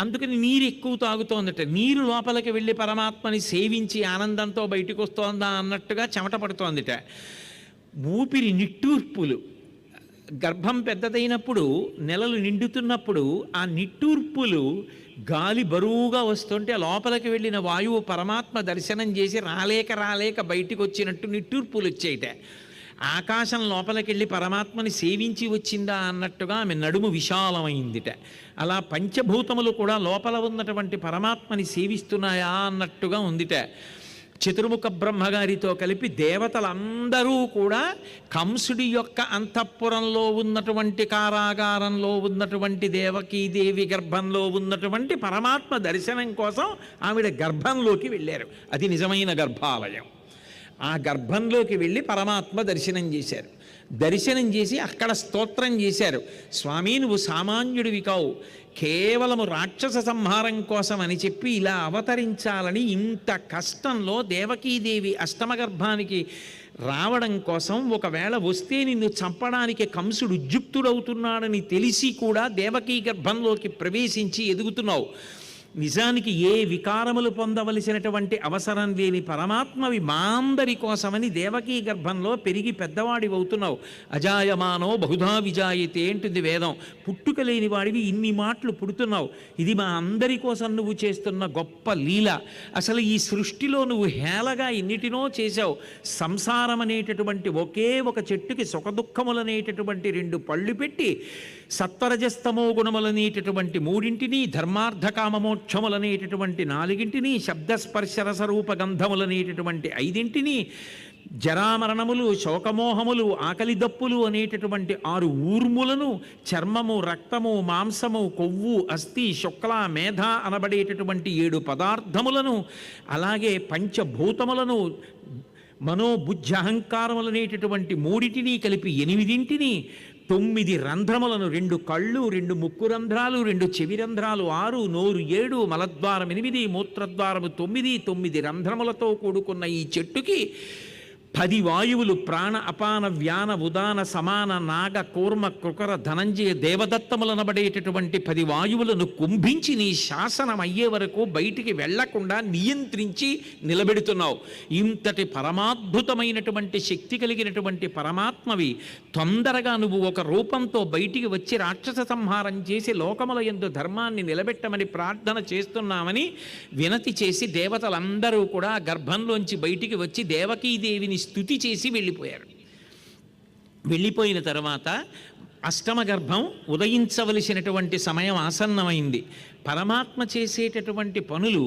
అందుకని నీరు ఎక్కువ తాగుతోందట. నీరు లోపలికి వెళ్ళి పరమాత్మని సేవించి ఆనందంతో బయటకు వస్తోందా అన్నట్టుగా చెమట పడుతోందిట. ఊపిరి నిట్టూర్పులు, గర్భం పెద్దదైనప్పుడు నెలలు నిండుతున్నప్పుడు ఆ నిట్టూర్పులు గాలి బరువుగా వస్తుంటే లోపలికి వెళ్ళిన వాయువు పరమాత్మ దర్శనం చేసి రాలేక బయటికి వచ్చినట్టు నిట్టూర్పులు వచ్చేయట. ఆకాశం లోపలికి వెళ్ళి పరమాత్మని సేవించి వచ్చిందా అన్నట్టుగా ఆమె నడుము విశాలమైందిట. అలా పంచభూతములు కూడా లోపల ఉన్నటువంటి పరమాత్మని సేవిస్తున్నాయా అన్నట్టుగా ఉందిట. చతుర్ముఖ బ్రహ్మగారితో కలిపి దేవతలందరూ కూడా కంసుడి యొక్క అంతఃపురంలో ఉన్నటువంటి కారాగారంలో ఉన్నటువంటి దేవకీదేవి గర్భంలో ఉన్నటువంటి పరమాత్మ దర్శనం కోసం ఆవిడ గర్భంలోకి వెళ్ళారు. అది నిజమైన గర్భాలయం. ఆ గర్భంలోకి వెళ్ళి పరమాత్మ దర్శనం చేశారు. దర్శనం చేసి అక్కడ స్తోత్రం చేశారు. స్వామి, నువ్వు సామాన్యుడివి కావు, కేవలము రాక్షస సంహారం కోసం అని చెప్పి ఇలా అవతరించాలని ఇంత కష్టంలో దేవకీదేవి అష్టమ గర్భానికి రావడం కోసం, ఒకవేళ వస్తే నిన్ను చంపడానికి కంసుడు ఉద్యుక్తుడవుతున్నాడని తెలిసి కూడా దేవకీ గర్భంలోకి ప్రవేశించి ఎదుగుతున్నావు. నిజానికి ఏ వికారములు పొందవలసినటువంటి అవసరం లేని పరమాత్మవి మా అందరి కోసమని దేవకీ గర్భంలో పెరిగి పెద్దవాడి అవుతున్నావు. అజాయమానో బహుధా విజాయతే అంటుంది వేదం. పుట్టుక లేని వాడివి ఇన్ని మాటలు పుడుతున్నావు. ఇది మా అందరి కోసం నువ్వు చేస్తున్న గొప్ప లీల. అసలు ఈ సృష్టిలో నువ్వు హేళగా ఎన్నిటినో చేశావు. సంసారం అనేటటువంటి ఒకే ఒక చెట్టుకి సుఖదుఖములనేటటువంటి 2 పళ్ళు పెట్టి, సత్వరజస్తమో గుణములనేటటువంటి 3, ధర్మార్థ కామమోక్షములనేటటువంటి 4, శబ్దస్పర్శరసరూప గంధములనేటటువంటి 5, జరామరణములు, శోకమోహములు, ఆకలి దప్పులు అనేటటువంటి 6 ఊర్ములను, చర్మము, రక్తము, మాంసము, కొవ్వు, అస్థి, శుక్ల, మేధ అనబడేటటువంటి 7 పదార్థములను, అలాగే పంచభూతములను, మనోబుద్ధి అహంకారములనేటటువంటి 3 కలిపి 8, 9 రంధ్రములను, 2 కళ్ళు, 2 ముక్కు రంధ్రాలు, 2 చెవి రంధ్రాలు, 6, నోరు 7, మలద్వారం 8, మూత్రద్వారము 9, 9 రంధ్రములతో కూడుకున్న ఈ చెట్టుకి 10 వాయువులు ప్రాణ, అపాన, వ్యాన, ఉదాన, సమాన, నాగ, కూర్మ, కృకర, ధనంజయ, దేవదత్తములనబడేటటువంటి 10 వాయువులను కుంభించి నీ శాసనం అయ్యే వరకు బయటికి వెళ్లకుండా నియంత్రించి నిలబెడుతున్నావు. ఇంతటి పరమాద్భుతమైనటువంటి శక్తి కలిగినటువంటి పరమాత్మవి తొందరగా నువ్వు ఒక రూపంతో బయటికి వచ్చి రాక్షస సంహారం చేసి లోకముల యందు ధర్మాన్ని నిలబెట్టమని ప్రార్థన చేస్తున్నామని వినతి చేసి దేవతలందరూ కూడా గర్భంలోంచి బయటికి వచ్చి దేవకీదేవిని స్తుతి చేసి వెళ్ళిపోయారు. వెళ్ళిపోయిన తర్వాత అష్టమ గర్భం ఉదయించవలసినటువంటి సమయం ఆసన్నమైంది. పరమాత్మ చేసేటటువంటి పనులు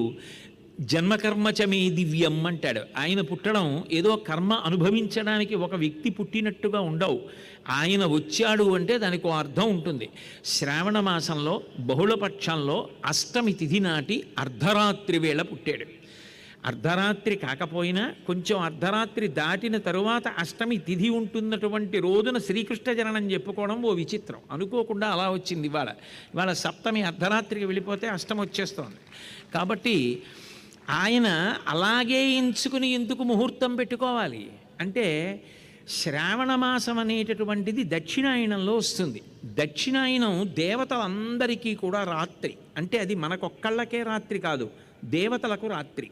జన్మకర్మచమే దివ్యం అంటాడు. ఆయన పుట్టడం ఏదో కర్మ అనుభవించడానికి ఒక వ్యక్తి పుట్టినట్టుగా ఉండవు. ఆయన వచ్చాడు అంటే దానికి ఒక అర్థం ఉంటుంది. శ్రావణ మాసంలో బహుళపక్షంలో అష్టమి తిథి నాటి అర్ధరాత్రి వేళ పుట్టాడు. అర్ధరాత్రి కాకపోయినా కొంచెం అర్ధరాత్రి దాటిన తరువాత అష్టమి తిథి ఉంటున్నటువంటి రోజున శ్రీకృష్ణ జననం చెప్పుకోవడం ఓ విచిత్రం. అనుకోకుండా అలా వచ్చింది. ఇవాళ సప్తమి అర్ధరాత్రికి వెళ్ళిపోతే అష్టమి వచ్చేస్తోంది. కాబట్టి ఆయన అలాగే ఎంచుకుని ఎందుకు ముహూర్తం పెట్టుకోవాలి అంటే, శ్రావణ మాసం అనేటటువంటిది దక్షిణాయనంలో వస్తుంది. దక్షిణాయనం దేవతలందరికీ కూడా రాత్రి. అంటే అది మనకొక్కళ్ళకే రాత్రి కాదు, దేవతలకు రాత్రి.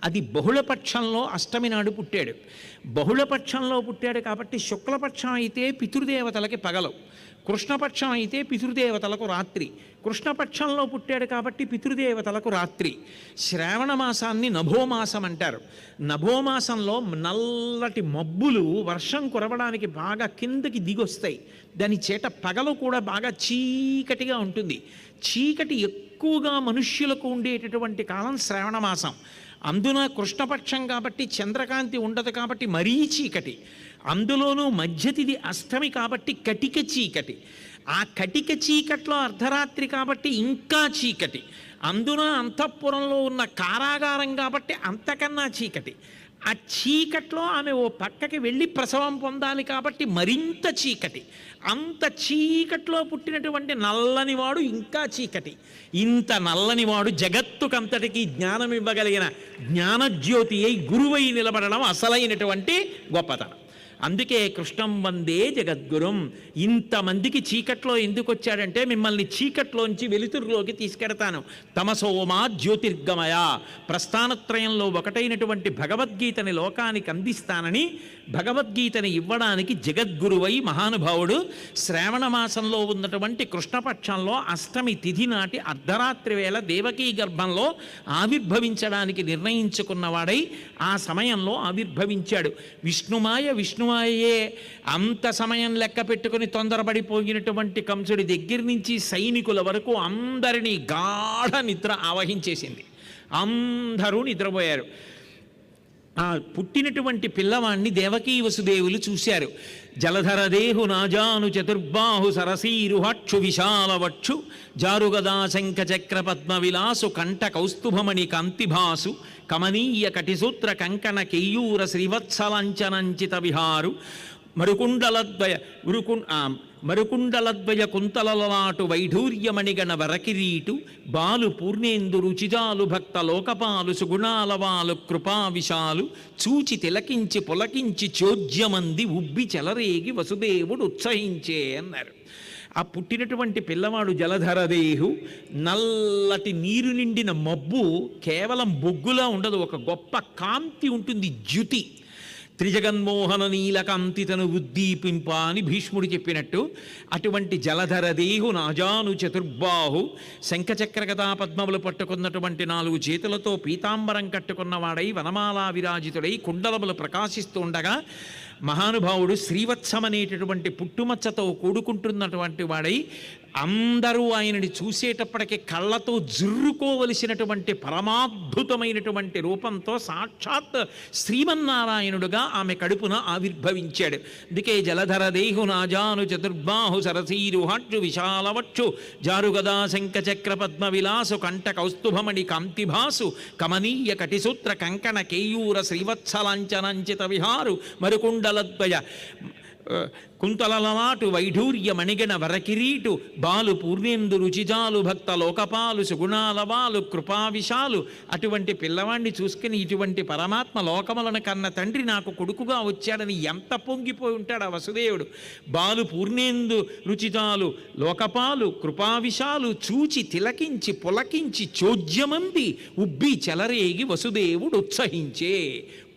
అది బహుళపక్షంలో అష్టమి నాడు పుట్టాడు. బహుళపక్షంలో పుట్టాడు కాబట్టి శుక్లపక్షం అయితే పితృదేవతలకి పగలు, కృష్ణపక్షం అయితే పితృదేవతలకు రాత్రి. కృష్ణపక్షంలో పుట్టాడు కాబట్టి పితృదేవతలకు రాత్రి. శ్రావణ మాసాన్ని నభోమాసం అంటారు. నభోమాసంలో నల్లటి మబ్బులు వర్షం కురవడానికి బాగా కిందకి దిగొస్తాయి. దాని చేట పగలు కూడా బాగా చీకటిగా ఉంటుంది. చీకటి ఎక్కువగా మనుష్యులకు ఉండేటటువంటి కాలం శ్రావణ మాసం. అందున కృష్ణపక్షం కాబట్టి చంద్రకాంతి ఉండదు కాబట్టి మరీ చీకటి. అందులోనూ మధ్యతిథి అష్టమి కాబట్టి కటిక చీకటి. ఆ కటిక చీకట్లో అర్ధరాత్రి కాబట్టి ఇంకా చీకటి. అందున అంతఃపురంలో ఉన్న కారాగారం కాబట్టి అంతకన్నా చీకటి. ఆ చీకట్లో ఆమె ఓ పక్కకి వెళ్ళి ప్రసవం పొందాలి కాబట్టి మరింత చీకటి. అంత చీకట్లో పుట్టినటువంటి నల్లనివాడు ఇంకా చీకటి. ఇంత నల్లనివాడు జగత్తుకంతటికి జ్ఞానం ఇవ్వగలిగిన జ్ఞానజ్యోతి అయి గురువై నిలబడడం అసలైనటువంటి గొప్పతనం. అందుకే కృష్ణం వందే జగద్గురుం. ఇంతమందికి చీకట్లో ఎందుకు వచ్చాడంటే, మిమ్మల్ని చీకట్లోంచి వెలుతురులోకి తీసుకెడతాను. తమసోమా జ్యోతిర్గమయ, ప్రస్థానత్రయంలో ఒకటైనటువంటి భగవద్గీతని లోకానికి అందిస్తానని భగవద్గీతని ఇవ్వడానికి జగద్గురువై మహానుభావుడు శ్రావణ మాసంలో ఉన్నటువంటి కృష్ణపక్షంలో అష్టమి తిథి నాటి అర్ధరాత్రి వేళ దేవకీ గర్భంలో ఆవిర్భవించడానికి నిర్ణయించుకున్నవాడై ఆ సమయంలో ఆవిర్భవించాడు. విష్ణుమాయే అంత సమయం లెక్క పెట్టుకుని తొందరపడిపోయినటువంటి కంసుడి దగ్గర నుంచి సైనికుల వరకు అందరినీ గాఢ నిద్ర ఆవహించేసింది. అందరూ నిద్రపోయారు. ఆ పుట్టినటువంటి పిల్లవాణ్ణి దేవకీ వసుదేవులు చూశారు. జలధరదేహు నాజాను చతుర్బాహు సరసీరుహక్షు విశాలవక్షు జారుగదా శంఖ చక్ర పద్మ విలాసు కంఠ కౌస్తుభమణి కాంతిభాసు కమనీయ కటిసూత్ర కంకణ కేయూర శ్రీవత్సలాంచనంచిత విహారు మరుకుండలద్వయ కుంతలలాటు వైఢూర్యమణిగణ వరకిరీటు బాలు పూర్ణేందు రుచిజాలు భక్త లోకపాలు సుగుణాలవాలు కృపావిశాలు చూచి తిలకించి పులకించి చోద్యమంది ఉబ్బి చెలరేగి వసుదేవుడు ఉత్సహించే అన్నారు. ఆ పుట్టినటువంటి పిల్లవాడు జలధరదేహు, నల్లటి నీరు నిండిన మబ్బు కేవలం బొగ్గులా ఉండదు, ఒక గొప్ప కాంతి ఉంటుంది, ద్యుతి. త్రిజగన్మోహన నీలకాంతి తను ఉద్దీపింప అని భీష్ముడు చెప్పినట్టు అటువంటి జలధరదేహు నాజాను చతుర్బాహు, శంఖచక్ర గదా పద్మములు పట్టుకున్నటువంటి 4 చేతులతో పీతాంబరం కట్టుకున్నవాడై వనమాలా విరాజితుడై కుండలములు ప్రకాశిస్తూ ఉండగా మహానుభావుడు శ్రీవత్సమనేటటువంటి పుట్టుమచ్చతో కూడుకుంటున్నటువంటి వాడై అందరూ ఆయనని చూసేటప్పటికి కళ్ళతో జుర్రుకోవలసినటువంటి పరమాద్భుతమైనటువంటి రూపంతో సాక్షాత్ శ్రీమన్నారాయణుడుగా ఆమె కడుపున ఆవిర్భవించాడు. అందుకే జలధరదేహు నాజాను చతుర్బాహు సరసీరుహక్షు విశాలవక్షు జారుగదా శంఖ చక్ర పద్మ విలాసు కంఠ కౌస్తుభమణి కాంతిభాసు కమనీయ కటిసూత్ర కంకణ కేయూర శ్రీవత్సలాంచనంచిత విహారు మరుకుండలద్వయ కుంతలలనాటు వైఢూర్య మణిగణ వరకిరీటు బాలు పూర్ణేందు రుచిజాలు భక్త లోకపాలు సుగుణాలవాలు కృపావిశాలు. అటువంటి పిల్లవాడిని చూసుకుని ఇటువంటి పరమాత్మ లోకములను కన్న తండ్రి నాకు కొడుకుగా వచ్చాడని ఎంత పొంగిపోయి ఉంటాడు ఆ వసుదేవుడు. బాలు పూర్ణేందు రుచిజాలు లోకపాలు కృపావిశాలు చూచి తిలకించి పులకించి చోద్యమంది ఉబ్బి చెలరేగి వసుదేవుడు ఉత్సహించే.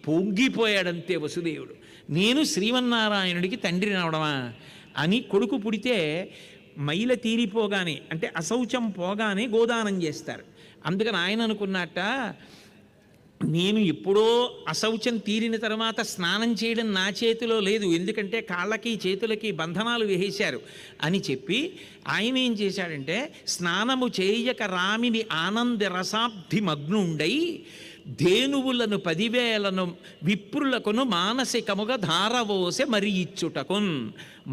పొంగిపోయాడంతే వసుదేవుడు. నేను శ్రీమన్నారాయణుడికి తండ్రిని అవడమా అని. కొడుకు పుడితే మైల తీరిపోగానే అంటే అశౌచం పోగానే గోదానం చేస్తారు. అందుకని ఆయన అనుకున్నట్ట, నేను ఎప్పుడో అశౌచం తీరిన తర్వాత స్నానం చేయడం నా చేతిలో లేదు, ఎందుకంటే కాళ్ళకి చేతులకి బంధనాలు వేసేశారు అని చెప్పి ఆయన ఏం చేశాడంటే, స్నానము చేయక రామిని ఆనంద రసాబ్ధి మగ్నుండై ధేనువులను 10,000 విప్రులకును మానసికముగా ధారవోసె మరి ఇచ్చుటకున్.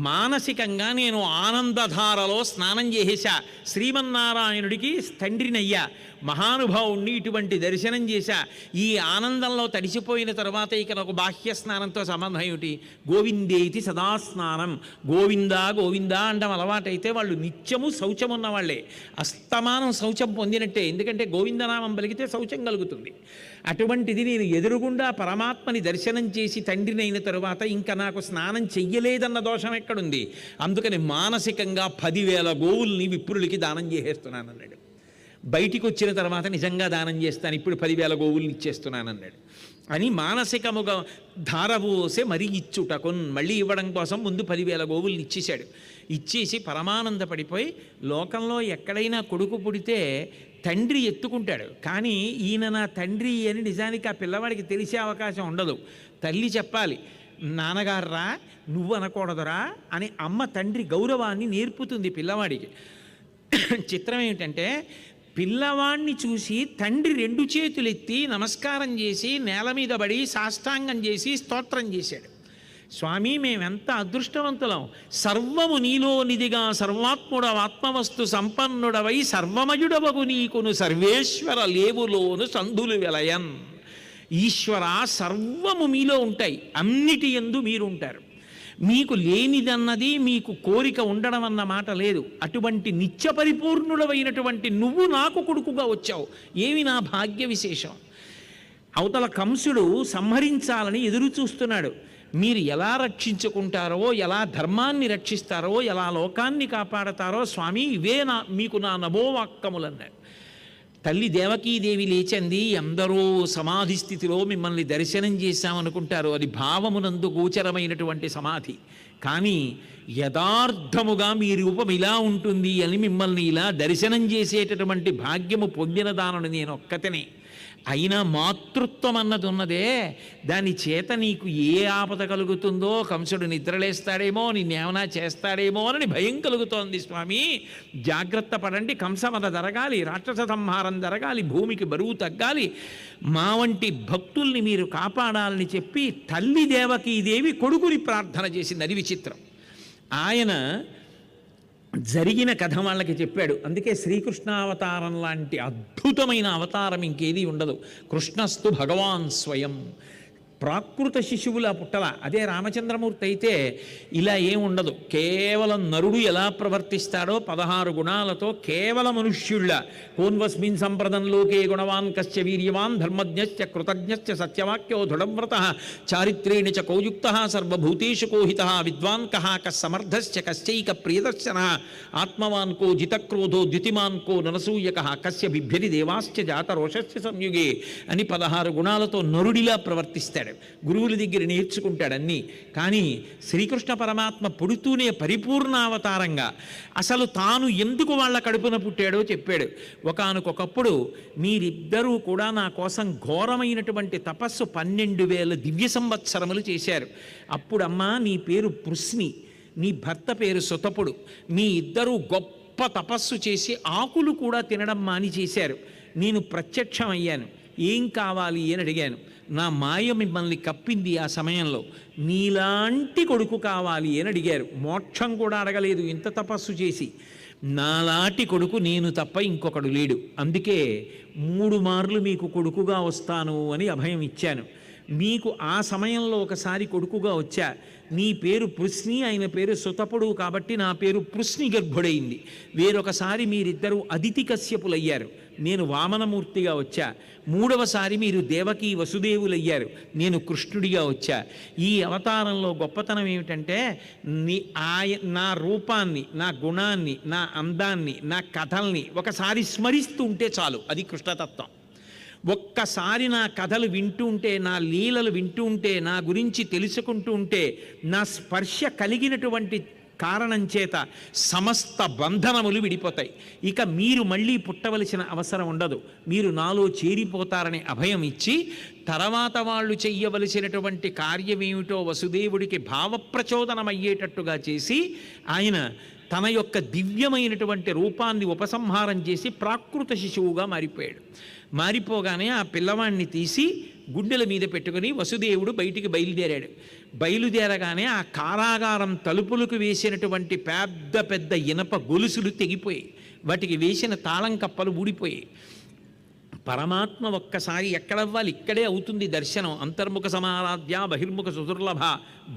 మానసికంగా నేను ఆనందధారలో స్నానం చేసేశా, శ్రీమన్నారాయణుడికి తండ్రినయ్యా, మహానుభావుణ్ణి ఇటువంటి దర్శనం చేశా. ఈ ఆనందంలో తడిసిపోయిన తర్వాత ఇక నాకు బాహ్య స్నానంతో సంబంధం ఏమిటి? గోవిందేతి సదా స్నానం, గోవిందా గోవిందా అంటాం అలవాటైతే వాళ్ళు నిత్యము శౌచమున్న వాళ్ళే, అస్తమానం శౌచం పొందినట్టే. ఎందుకంటే గోవిందనామం పలికితే శౌచం కలుగుతుంది. అటువంటిది నేను ఎదురుగుండా పరమాత్మని దర్శనం చేసి తండ్రినైన తరువాత ఇంకా నాకు స్నానం చెయ్యలేదన్న దోషం ఎక్కడుంది? అందుకని మానసికంగా 10,000 గోవుల్ని విప్రులకి దానం చేసేస్తున్నానన్నాడు. బయటికి వచ్చిన తర్వాత నిజంగా దానం చేస్తాను, ఇప్పుడు 10,000 గోవుల్ని ఇచ్చేస్తున్నానన్నాడు అని మానసికముగా ధారవోసే మరి ఇచ్చుటకున్. మళ్ళీ ఇవ్వడం కోసం ముందు 10,000 గోవుల్ని ఇచ్చేశాడు. ఇచ్చేసి పరమానంద పడిపోయి, లోకంలో ఎక్కడైనా కొడుకు పుడితే తండ్రి ఎత్తుకుంటాడు, కానీ ఈయన నా తండ్రి అని నిజానికి ఆ పిల్లవాడికి తెలిసే అవకాశం ఉండదు. తల్లి చెప్పాలి, నాన్నగారా నువ్వు అనకూడదురా అని. అమ్మ తండ్రి గౌరవాన్ని నేర్పుతుంది పిల్లవాడికి. చిత్రం ఏమిటంటే, పిల్లవాణ్ణి చూసి తండ్రి 2 చేతులెత్తి నమస్కారం చేసి నేల మీద పడి సాష్టాంగం చేసి స్తోత్రం చేశాడు. స్వామి, మేమెంత అదృష్టవంతులం, సర్వము నీలో నిధిగా సర్వాత్ముడవ ఆత్మవస్తు సంపన్నుడవై సర్వమయుడవగు నీకును సర్వేశ్వర లేవులోను సంధులు వెలయన్. ఈశ్వర, సర్వము మీలో ఉంటాయి, అన్నిటి యందు మీరు ఉంటారు. మీకు లేనిదన్నది మీకు కోరిక ఉండడం అన్న మాట లేదు. అటువంటి నిత్య పరిపూర్ణుడవైనటువంటి నువ్వు నాకు కొడుకుగా వచ్చావు, ఏమి నా భాగ్య విశేషం. అవతల కంసుడు సంహరించాలని ఎదురు చూస్తున్నాడు. మీరు ఎలా రక్షించుకుంటారో, ఎలా ధర్మాన్ని రక్షిస్తారో, ఎలా లోకాన్ని కాపాడతారో స్వామి, ఇవే మీకు నా నమోవాక్యములన్నాడు. తల్లి దేవకీదేవి లేచింది. అందరూ సమాధి స్థితిలో మిమ్మల్ని దర్శనం చేశామనుకుంటారు, అది భావమునందు గోచరమైనటువంటి సమాధి. కానీ యథార్థముగా మీ రూపం ఇలా ఉంటుంది అని మిమ్మల్ని ఇలా దర్శనం చేసేటటువంటి భాగ్యము పొందిన దానను నేను ఒక్కతనే అయినా మాతృత్వం అన్నది ఉన్నదే, దాని చేత నీకు ఏ ఆపద కలుగుతుందో, కంసుడు నిద్రలేస్తాడేమో, నిన్నేమైనా చేస్తాడేమో అని భయం కలుగుతోంది స్వామి, జాగ్రత్త పడండి, కంసమద జరగాలి, రాక్షస సంహారం జరగాలి, భూమికి బరువు తగ్గాలి, మా వంటి భక్తుల్ని మీరు కాపాడాలని చెప్పి తల్లి దేవకీదేవి కొడుకుని ప్రార్థన చేసింది. అది విచిత్రం. ఆయన జరిగిన కథ వాళ్ళకి చెప్పాడు. అందుకే శ్రీకృష్ణావతారం లాంటి అద్భుతమైన అవతారం ఇంకేది ఉండదు. కృష్ణస్తు భగవాన్ స్వయం, ప్రాకృత శిశువులా పుట్టల. అదే రామచంద్రమూర్తి అయితే ఇలా ఏం ఉండదు. కేవలం నరుడు ఎలా ప్రవర్తిస్తాడో 16 గుణాలతో కేవల మనుష్యుళ్ళ, కోన్వస్మిన్ సంప్రదంలోకే గుణవాన్ కశ్చ వీర్యవాన్ ధర్మజ్ఞశ్చ కృతజ్ఞశ్చ సత్యవాక్యో దృఢవ్రతః చారిత్రేణ చ కోయుక్తః సర్వభూతేషు కోహితః విద్వాన్ కః కస్సమర్థశ్చ కశ్చైక ప్రియదర్శనః ఆత్మవాన్ కో జితక్రోధో ద్యుతిమాన్ కో ననసూయకః కస్య బిభ్యతి దేవాశ్చ జాతరోషస్య సంయుగే అని 16 గుణాలతో నరుడిలా ప్రవర్తిస్తాడు. గురువుల దగ్గర నేర్చుకుంటాడు అన్నీ. కానీ శ్రీకృష్ణ పరమాత్మ పుడుతూనే పరిపూర్ణావతారంగా అసలు తాను ఎందుకు వాళ్ళ కడుపున పుట్టాడో చెప్పాడు. ఒకానొకప్పుడు మీరిద్దరూ కూడా నా కోసం ఘోరమైనటువంటి తపస్సు 12,000 దివ్య సంవత్సరములు చేశారు. అప్పుడమ్మా నీ పేరు పృశ్ని, నీ భర్త పేరు సుతపుడు, మీ ఇద్దరూ గొప్ప తపస్సు చేసి ఆకులు కూడా తినడం మాని చేశారు. నేను ప్రత్యక్షమయ్యాను. ఏం కావాలి అని అడిగాను. నా మాయ మిమ్మల్ని కప్పింది. ఆ సమయంలో నీలాంటి కొడుకు కావాలి అని అడిగారు. మోక్షం కూడా అడగలేదు ఇంత తపస్సు చేసి. నాలాంటి కొడుకు నేను తప్ప ఇంకొకడు లేడు, అందుకే 3 మార్లు మీకు కొడుకుగా వస్తాను అని అభయం ఇచ్చాను. మీకు ఆ సమయంలో ఒకసారి కొడుకుగా వచ్చా. నీ పేరు పృశ్ని, ఆయన పేరు సుతపుడు కాబట్టి నా పేరు పృశ్ని గర్భుడైంది. వేరొకసారి మీరిద్దరూ అదితి కశ్యపులయ్యారు, నేను వామనమూర్తిగా వచ్చా. 3వసారి మీరు దేవకీ వసుదేవులయ్యారు, నేను కృష్ణుడిగా వచ్చా. ఈ అవతారంలో గొప్పతనం ఏమిటంటే నా రూపాన్ని, నా గుణాన్ని, నా అందాన్ని, నా కథల్ని ఒకసారి స్మరిస్తూ ఉంటే చాలు. అది కృష్ణతత్వం. ఒక్కసారి నా కథలు వింటూ ఉంటే, నా లీలలు వింటూ ఉంటే, నా గురించి తెలుసుకుంటూ ఉంటే, నా స్పర్శ కలిగినటువంటి కారణం చేత సమస్త బంధనములు విడిపోతాయి. ఇక మీరు మళ్ళీ పుట్టవలసిన అవసరం ఉండదు. మీరు నాలో చేరిపోతారని అభయం ఇచ్చి తర్వాత వాళ్ళు చెయ్యవలసినటువంటి కార్యమేమిటో వసుదేవుడికి భావప్రచోదనమయ్యేటట్టుగా చేసి ఆయన తన యొక్క దివ్యమైనటువంటి రూపాన్ని ఉపసంహారం చేసి ప్రాకృత శిశువుగా మారిపోయాడు. మారిపోగానే ఆ పిల్లవాడిని తీసి గుండెల మీద పెట్టుకుని వసుదేవుడు బయటికి బయలుదేరాడు. బయలుదేరగానే ఆ కారాగారం తలుపులకు వేసినటువంటి పెద్ద పెద్ద ఇనప గొలుసులు తెగిపోయాయి. వాటికి వేసిన తాళం కప్పలు ఊడిపోయాయి. పరమాత్మ ఒక్కసారి ఎక్కడవ్వాలి, ఇక్కడే అవుతుంది దర్శనం. అంతర్ముఖ సమారాధ్య బహిర్ముఖ సుదుర్లభ,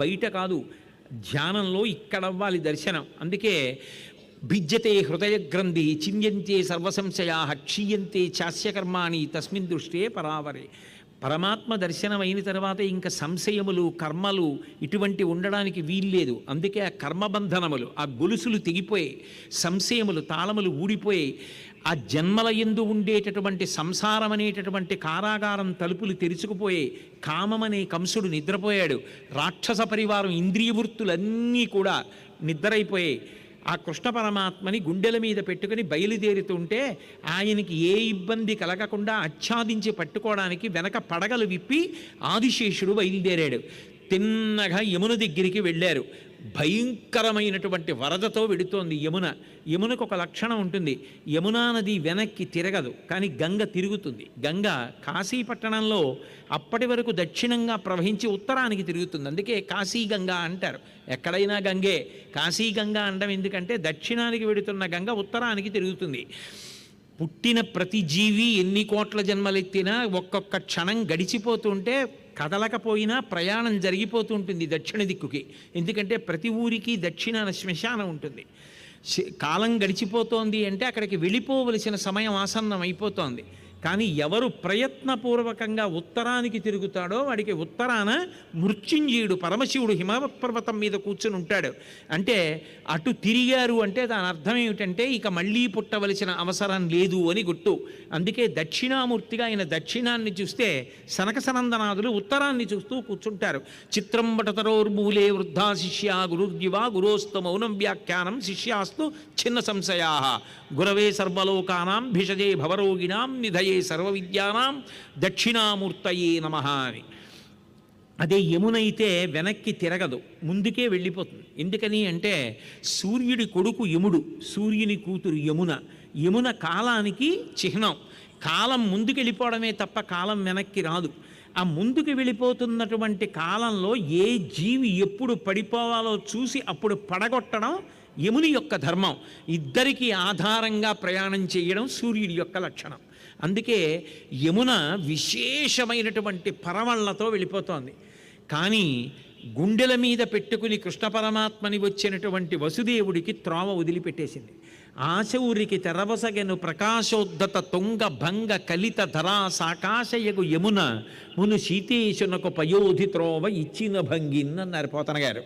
బయట కాదు, ధ్యానంలో ఇక్కడవ్వాలి దర్శనం. అందుకే భిజ్యతే హృదయ గ్రంథి చింద్యంతే సర్వసంశయా క్షీయంతే చాస్యకర్మాణి తస్మిన్ దృష్టే పరావరే. పరమాత్మ దర్శనం అయిన తర్వాత ఇంకా సంశయములు, కర్మలు ఇటువంటి ఉండడానికి వీల్లేదు. అందుకే ఆ కర్మబంధనములు, ఆ గొలుసులు తెగిపోయాయి, సంశయములు, తాళములు ఊడిపోయాయి. ఆ జన్మల యందు ఉండేటటువంటి సంసారం అనేటటువంటి కారాగారం తలుపులు తెరుచుకుపోయాయి. కామమనే కంసుడు నిద్రపోయాడు. రాక్షస పరివారం ఇంద్రియవృత్తులన్నీ కూడా నిద్రైపోయాయి. ఆ కృష్ణ పరమాత్మని గుండెల మీద పెట్టుకుని బయలుదేరుతుంటే ఆయనకి ఏ ఇబ్బంది కలగకుండా ఆచ్ఛాదించి పట్టుకోవడానికి వెనక పడగలు విప్పి ఆదిశేషుడు బయలుదేరాడు. తిన్నగా యమున దగ్గరికి వెళ్ళారు. భయంకరమైనటువంటి వరదతో వెడుతోంది యమున. యమునకు ఒక లక్షణం ఉంటుంది, యమునా నది వెనక్కి తిరగదు, కానీ గంగ తిరుగుతుంది. గంగ కాశీ పట్టణంలో అప్పటి వరకు దక్షిణంగా ప్రవహించి ఉత్తరానికి తిరుగుతుంది. అందుకే కాశీ గంగా అంటారు. ఎక్కడైనా గంగే. కాశీ గంగా అనడం ఎందుకంటే దక్షిణానికి వెడుతున్న గంగ ఉత్తరానికి తిరుగుతుంది. పుట్టిన ప్రతి జీవి ఎన్ని కోట్ల జన్మలెత్తినా ఒక్కొక్క క్షణం గడిచిపోతుంటే కదలకపోయినా ప్రయాణం జరిగిపోతూ ఉంటుంది దక్షిణ దిక్కుకి. ఎందుకంటే ప్రతి ఊరికి దక్షిణాన శ్మశానం ఉంటుంది. కాలం గడిచిపోతోంది అంటే అక్కడికి వెళ్ళిపోవలసిన సమయం ఆసన్నం అయిపోతోంది. కానీ ఎవరు ప్రయత్నపూర్వకంగా ఉత్తరానికి తిరుగుతాడో వాడికి ఉత్తరాన మృత్యుంజయుడు పరమశివుడు హిమపర్వతం మీద కూర్చుని ఉంటాడు. అంటే అటు తిరిగారు అంటే దాని అర్థం ఏమిటంటే ఇక మళ్ళీ పుట్టవలసిన అవసరం లేదు అని గుర్తు. అందుకే దక్షిణామూర్తిగా ఆయన దక్షిణాన్ని చూస్తే సనక సనందనాదులు ఉత్తరాన్ని చూస్తూ కూర్చుంటారు. చిత్రం వటతరోర్మూలే వృద్ధా శిష్యా గురుర్జివా గురోస్తు మౌనం వ్యాఖ్యానం శిష్యాస్తు చిన్న సంశయా గురవే సర్వలోకానాం భిషజే భవరోగిణాం నిధయ గురవే సర్వ విద్యానాం దక్షిణామూర్తయే నమః అని. అదే యమునైతే వెనక్కి తిరగదు, ముందుకే వెళ్ళిపోతుంది. ఎందుకని అంటే సూర్యుడి కొడుకు యముడు, సూర్యుని కూతురు యమున. యమున కాలానికి చిహ్నం. కాలం ముందుకు వెళ్ళిపోవడమే తప్ప కాలం వెనక్కి రాదు. ఆ ముందుకు వెళ్ళిపోతున్నటువంటి కాలంలో ఏ జీవి ఎప్పుడు పడిపోవాలో చూసి అప్పుడు పడగొట్టడం యముని యొక్క ధర్మం. ఇద్దరికీ ఆధారంగా ప్రయాణం చేయడం సూర్యుడి యొక్క లక్షణం. అందుకే యమున విశేషమైనటువంటి పరవళ్లతో వెళ్ళిపోతోంది. కానీ గుండెల మీద పెట్టుకుని కృష్ణ పరమాత్మని వచ్చినటువంటి వసుదేవుడికి త్రోవ వదిలిపెట్టేసింది. ఆశౌరికి తెరవసగెను ప్రకాశోద్ధత తుంగ భంగ కలిత ధరా సాకాశయగు యమున మును సీతేశునకు పయోధి త్రోవ ఇచ్చిన భంగిన్ అన్నారు పోతన గారు.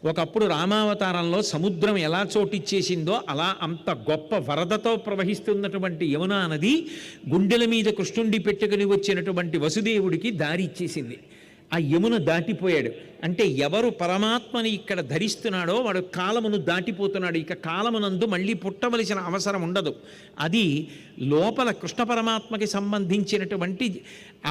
ఒకప్పుడు రామావతారంలో సముద్రం ఎలా చోటిచ్చేసిందో అలా అంత గొప్ప వరదతో ప్రవహిస్తున్నటువంటి యమునా నది గుండెల మీద కృష్ణుండి పెట్టుకుని వచ్చినటువంటి వసుదేవుడికి దారి ఇచ్చేసింది. ఆ యమున దాటిపోయాడు. అంటే ఎవరు పరమాత్మని ఇక్కడ ధరిస్తున్నాడో వాడు కాలమును దాటిపోతున్నాడు. ఇక కాలమునందు మళ్ళీ పుట్టవలసిన అవసరం ఉండదు. అది లోపల కృష్ణ పరమాత్మకి సంబంధించినటువంటి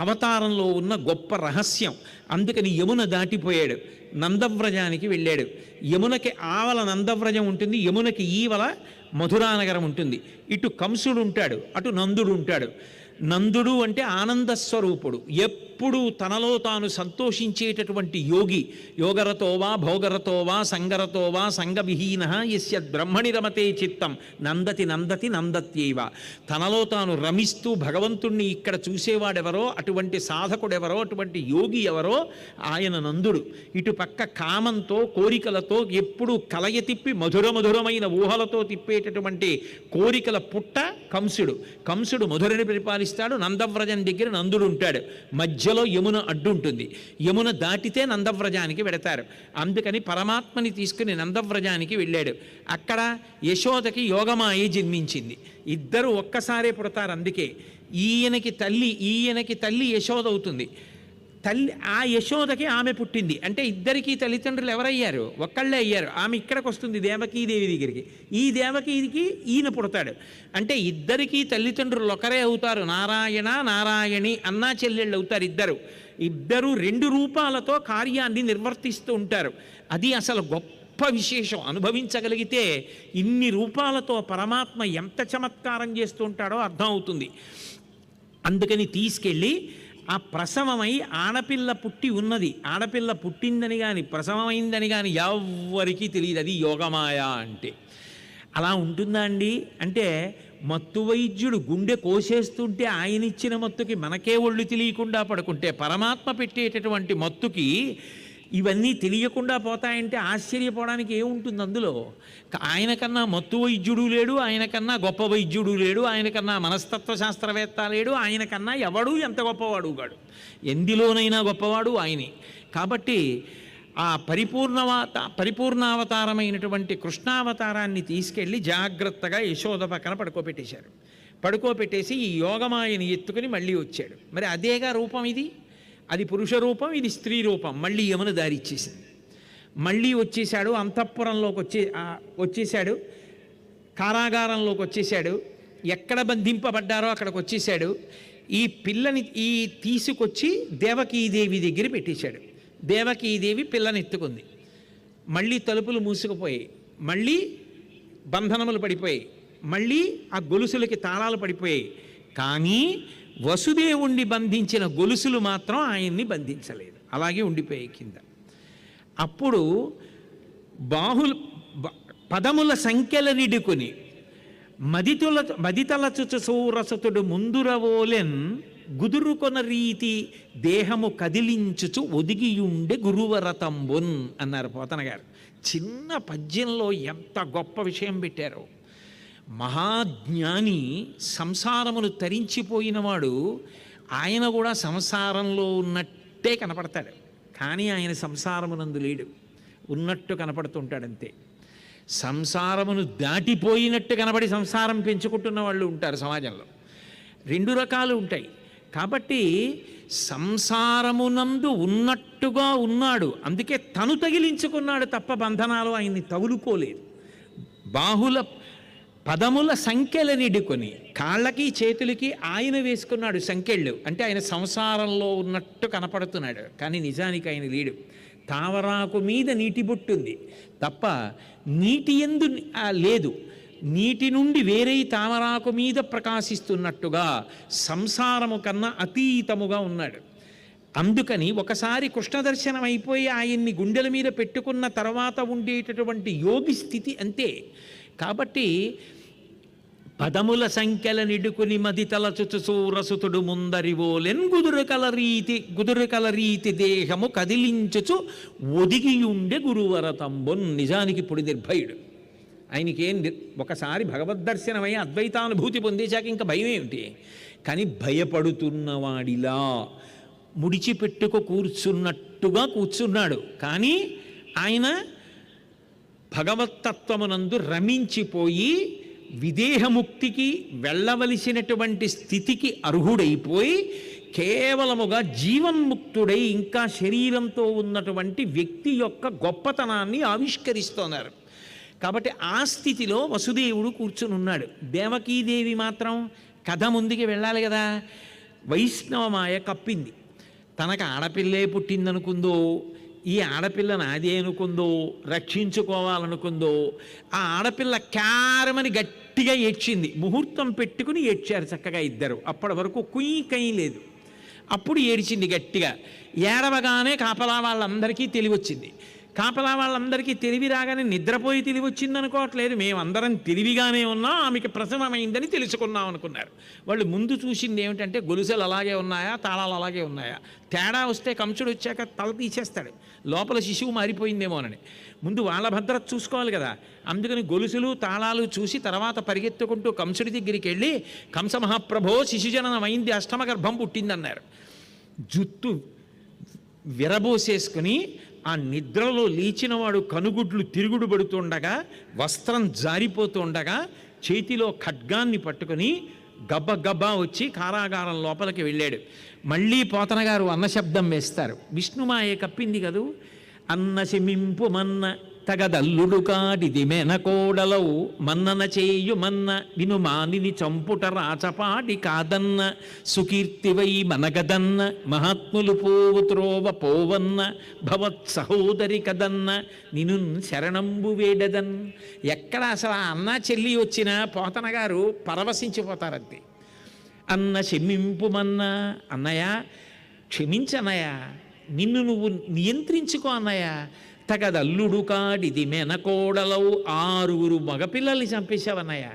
అవతారంలో ఉన్న గొప్ప రహస్యం. అందుకని యమున దాటిపోయాడు, నందవ్రజానికి వెళ్ళాడు. యమునకి ఆవల నందవ్రజం ఉంటుంది, యమునకి ఈవల మధురానగరం ఉంటుంది. ఇటు కంసుడు ఉంటాడు, అటు నందుడు ఉంటాడు. నందుడు అంటే ఆనంద స్వరూపుడు, ఎప్పుడూ తనలో తాను సంతోషించేటటువంటి యోగి. యోగరతోవా భోగరతోవా సంగరతోవా సంగవిహీన యస్య బ్రహ్మణి రమతే చిత్తం నందతి నందతి నందత్యేవ. తనలో తాను రమిస్తూ భగవంతుణ్ణి ఇక్కడ చూసేవాడెవరో, అటువంటి సాధకుడెవరో, అటువంటి యోగి ఎవరో ఆయన నందుడు. ఇటు పక్క కామంతో కోరికలతో ఎప్పుడూ కలయ తిప్పి మధురమైన ఊహలతో తిప్పేటటువంటి కోరికల పుట్ట కంసుడు. కంసుడు మధురని పరిపాలిస్తాడు. నందవ్రజం దగ్గర నందుడు ఉంటాడు. మధ్యలో యమున అడ్డుంటుంది. యమున దాటితే నందవ్రజానికి వెడతారు. అందుకని పరమాత్మని తీసుకుని నందవ్రజానికి వెళ్ళాడు. అక్కడ యశోదకి యోగమాయ జన్మించింది. ఇద్దరు ఒక్కసారే పుడతారు. అందుకే ఈయనకి తల్లి యశోద అవుతుంది. తల్లి ఆ యశోదకి ఆమె పుట్టింది. అంటే ఇద్దరికీ తల్లిదండ్రులు ఎవరయ్యారు? ఒక్కళ్ళే అయ్యారు. ఆమె ఇక్కడికి వస్తుంది దేవకీదేవి దగ్గరికి. ఈ దేవకీకి ఈయన పుడతాడు. అంటే ఇద్దరికీ తల్లిదండ్రులు ఒకరే అవుతారు. నారాయణ నారాయణి అన్నా చెల్లెళ్ళు అవుతారు. ఇద్దరు రెండు రూపాలతో కార్యాన్ని నిర్వర్తిస్తూ ఉంటారు. అది అసలు గొప్ప విశేషం. అనుభవించగలిగితే ఇన్ని రూపాలతో పరమాత్మ ఎంత చమత్కారం చేస్తూ ఉంటాడో అర్థం అవుతుంది. అందుకని తీసుకెళ్ళి ఆ ప్రసవమై ఆడపిల్ల పుట్టి ఉన్నది, ఆడపిల్ల పుట్టిందని కానీ ప్రసవమైందని కానీ ఎవ్వరికీ తెలియదు. అది యోగమాయ అంటే. అలా ఉంటుందా అండి? అంటే మత్తు వైద్యుడు గుండె కోసేస్తుంటే ఆయన ఇచ్చిన మత్తుకి మనకే ఒళ్ళు తెలియకుండా పడుకుంటే పరమాత్మ పెట్టేటటువంటి మత్తుకి ఇవన్నీ తెలియకుండా పోతాయంటే ఆశ్చర్యపోవడానికి ఏముంటుంది అందులో? ఆయన కన్నా మత్తు వైద్యుడు లేడు, ఆయన కన్నా గొప్ప వైద్యుడు లేడు, ఆయన కన్నా మనస్తత్వ శాస్త్రవేత్త లేడు, ఆయన కన్నా ఎవడు ఎంత గొప్పవాడు కాడు. ఎందులోనైనా గొప్పవాడు ఆయనే. కాబట్టి ఆ పరిపూర్ణావతారమైనటువంటి కృష్ణావతారాన్ని తీసుకెళ్ళి జాగ్రత్తగా యశోద పక్కన పడుకోబెట్టేశారు. పడుకోబెట్టేసి ఈ యోగమాయని ఎత్తుకుని మళ్ళీ వచ్చాడు. మరి అదేగా రూపం ఇది. అది పురుష రూపం, ఇది స్త్రీ రూపం. మళ్ళీ యమున దారి ఇచ్చేసింది. మళ్ళీ వచ్చేసాడు, అంతఃపురంలోకి వచ్చేసాడు, కారాగారంలోకి వచ్చేసాడు. ఎక్కడ బంధింపబడ్డారో అక్కడికి వచ్చేసాడు. ఈ పిల్లని తీసుకొచ్చి దేవకీదేవి దగ్గర పెట్టేశాడు. దేవకీదేవి పిల్లని ఎత్తుకుంది. మళ్ళీ తలుపులు మూసుకుపోయాయి, మళ్ళీ బంధనములు పడిపోయాయి, మళ్ళీ ఆ గొలుసులకి తాళాలు పడిపోయాయి. కానీ వసుదేవుణ్ణి బంధించిన గొలుసులు మాత్రం ఆయన్ని బంధించలేదు, అలాగే ఉండిపోయాయి కింద. అప్పుడు పదముల సంఖ్యల నిడుకుని మదితలచుచు సౌరసతుడు ముందురవోలెన్ గుదురుకొన రీతి దేహము కదిలించుచు ఒదిగియుండే గురువరతంబున్ అన్నారు పోతన గారు. చిన్న పద్యంలో ఎంత గొప్ప విషయం పెట్టారో. మహాజ్ఞాని సంసారమును తరించిపోయినవాడు ఆయన కూడా సంసారంలో ఉన్నట్టే కనపడతాడు, కానీ ఆయన సంసారమునందు లేడు, ఉన్నట్టు కనపడుతుంటాడంతే. సంసారమును దాటిపోయినట్టు కనబడి సంసారం పెంచుకుంటున్న వాళ్ళు ఉంటారు సమాజంలో. రెండు రకాలు ఉంటాయి. కాబట్టి సంసారమునందు ఉన్నట్టుగా ఉన్నాడు, అందుకే తను తగిలించుకున్నాడు తప్ప బంధనాలు ఆయన్ని తగులుకోలేదు. బాహుల పదముల సంఖ్యలనిడుకొని, కాళ్ళకి చేతులకి ఆయన వేసుకున్నాడు సంఖ్యళ్ళు, అంటే ఆయన సంసారంలో ఉన్నట్టు కనపడుతున్నాడు, కానీ నిజానికి ఆయన లేడు. తామరాకు మీద నీటి బొట్టుంది తప్ప నీటి యందు లేదు. నీటి నుండి వేరే తామరాకు మీద ప్రకాశిస్తున్నట్టుగా సంసారము కన్నా అతీతముగా ఉన్నాడు. అందుకని ఒకసారి కృష్ణ దర్శనం అయిపోయి ఆయన్ని గుండెల మీద పెట్టుకున్న తర్వాత ఉండేటటువంటి యోగి స్థితి అంతే. కాబట్టి పదముల సంఖ్యల నిడుకుని మది తలచుచు సూరసుతుడు ముందరివోలెన్ గుదురు కలరీతి దేహము కదిలించుచు ఒదిగియుండే గురువరతంబున్. నిజానికి ఇప్పుడు నిర్భయుడు. ఆయనకేం ఒకసారి భగవద్దర్శనమై అద్వైతానుభూతి పొందేశాక ఇంకా భయం ఏమిటి? కానీ భయపడుతున్నవాడిలా ముడిచిపెట్టుకు కూర్చున్నట్టుగా కూర్చున్నాడు. కానీ ఆయన భగవత్తత్వమునందు రమించిపోయి విదేహముక్తికి వెళ్ళవలసినటువంటి స్థితికి అర్హుడైపోయి కేవలముగా జీవన్ముక్తుడై ఇంకా శరీరంతో ఉన్నటువంటి వ్యక్తి యొక్క గొప్పతనాన్ని ఆవిష్కరిస్తున్నారు. కాబట్టి ఆ స్థితిలో వసుదేవుడు కూర్చుని ఉన్నాడు. దేవకీదేవి మాత్రం కథ ముందుకి వెళ్ళాలి కదా. వైష్ణవమాయ కప్పింది. తనకు ఆడపిల్లే పుట్టిందనుకుందో, ఈ ఆడపిల్ల నాదే అనుకుందో, రక్షించుకోవాలనుకుందో, ఆ ఆడపిల్ల క్యారమని గట్టిగా ఏడ్చింది. ముహూర్తం పెట్టుకుని ఏడ్చారు చక్కగా ఇద్దరు. అప్పటి వరకు కుయ్యి కయ్యి లేదు. అప్పుడు ఏడ్చింది గట్టిగా. ఏడవగానే కాపలా వాళ్ళందరికీ తెలివొచ్చింది. కాపలా వాళ్ళందరికీ తెలివి రాగానే నిద్రపోయి తెలివి వచ్చింది అనుకోవట్లేదు. మేమందరం తెలివిగానే ఉన్నాం, ఆమెకి ప్రసవమైందని తెలుసుకున్నాం అనుకున్నారు. వాళ్ళు ముందు చూసింది ఏమిటంటే గొలుసులు అలాగే ఉన్నాయా, తాళాలు అలాగే ఉన్నాయా. తేడా వస్తే కంసుడు వచ్చాక తల తీసేస్తాడు, లోపల శిశువు మారిపోయిందేమోనని. ముందు వాళ్ళ భద్రత చూసుకోవాలి కదా. అందుకని గొలుసులు తాళాలు చూసి తర్వాత పరిగెత్తుకుంటూ కంసుడి దగ్గరికి వెళ్ళి, కంస మహాప్రభో శిశుజననమైంది, అష్టమ గర్భం పుట్టిందన్నారు. జుత్తు విరబోసేసుకుని ఆ నిద్రలో లేచినవాడు కనుగుడ్లు తిరుగుడు పడుతుండగా, వస్త్రం జారిపోతుండగా చేతిలో ఖడ్గాన్ని పట్టుకుని గబ్బా వచ్చి కారాగారం లోపలికి వెళ్ళాడు. మళ్ళీ పోతన గారు అన్నశబ్దం వేస్తారు. విష్ణుమాయ కప్పింది కదూ. అన్న శమింపు మన్న తగదల్లుడు కాడిది మెనకోడలవు మన్నన చేయు మన్న విను మానిని చంపుట రాచపాడి కాదన్న సుకీర్తివై మనగదన్న మహాత్ములు పోవు త్రోవ పోవన్న భవత్ సహోదరి కదన్న నిను శరణంబు వేడదన్. ఎక్కడ అసలు ఆ అన్న చెల్లి వచ్చినా పోతన గారు పరవశించిపోతారంతే. అన్న క్షమింపుమన్న, అన్నయ్య క్షమించన్నయ్య, నిన్ను నువ్వు నియంత్రించుకో అన్నయ్య. తగదల్లుడు కాడిది మెనకోడలవు 6 మగపిల్లల్ని చంపేశావన్నయ్య.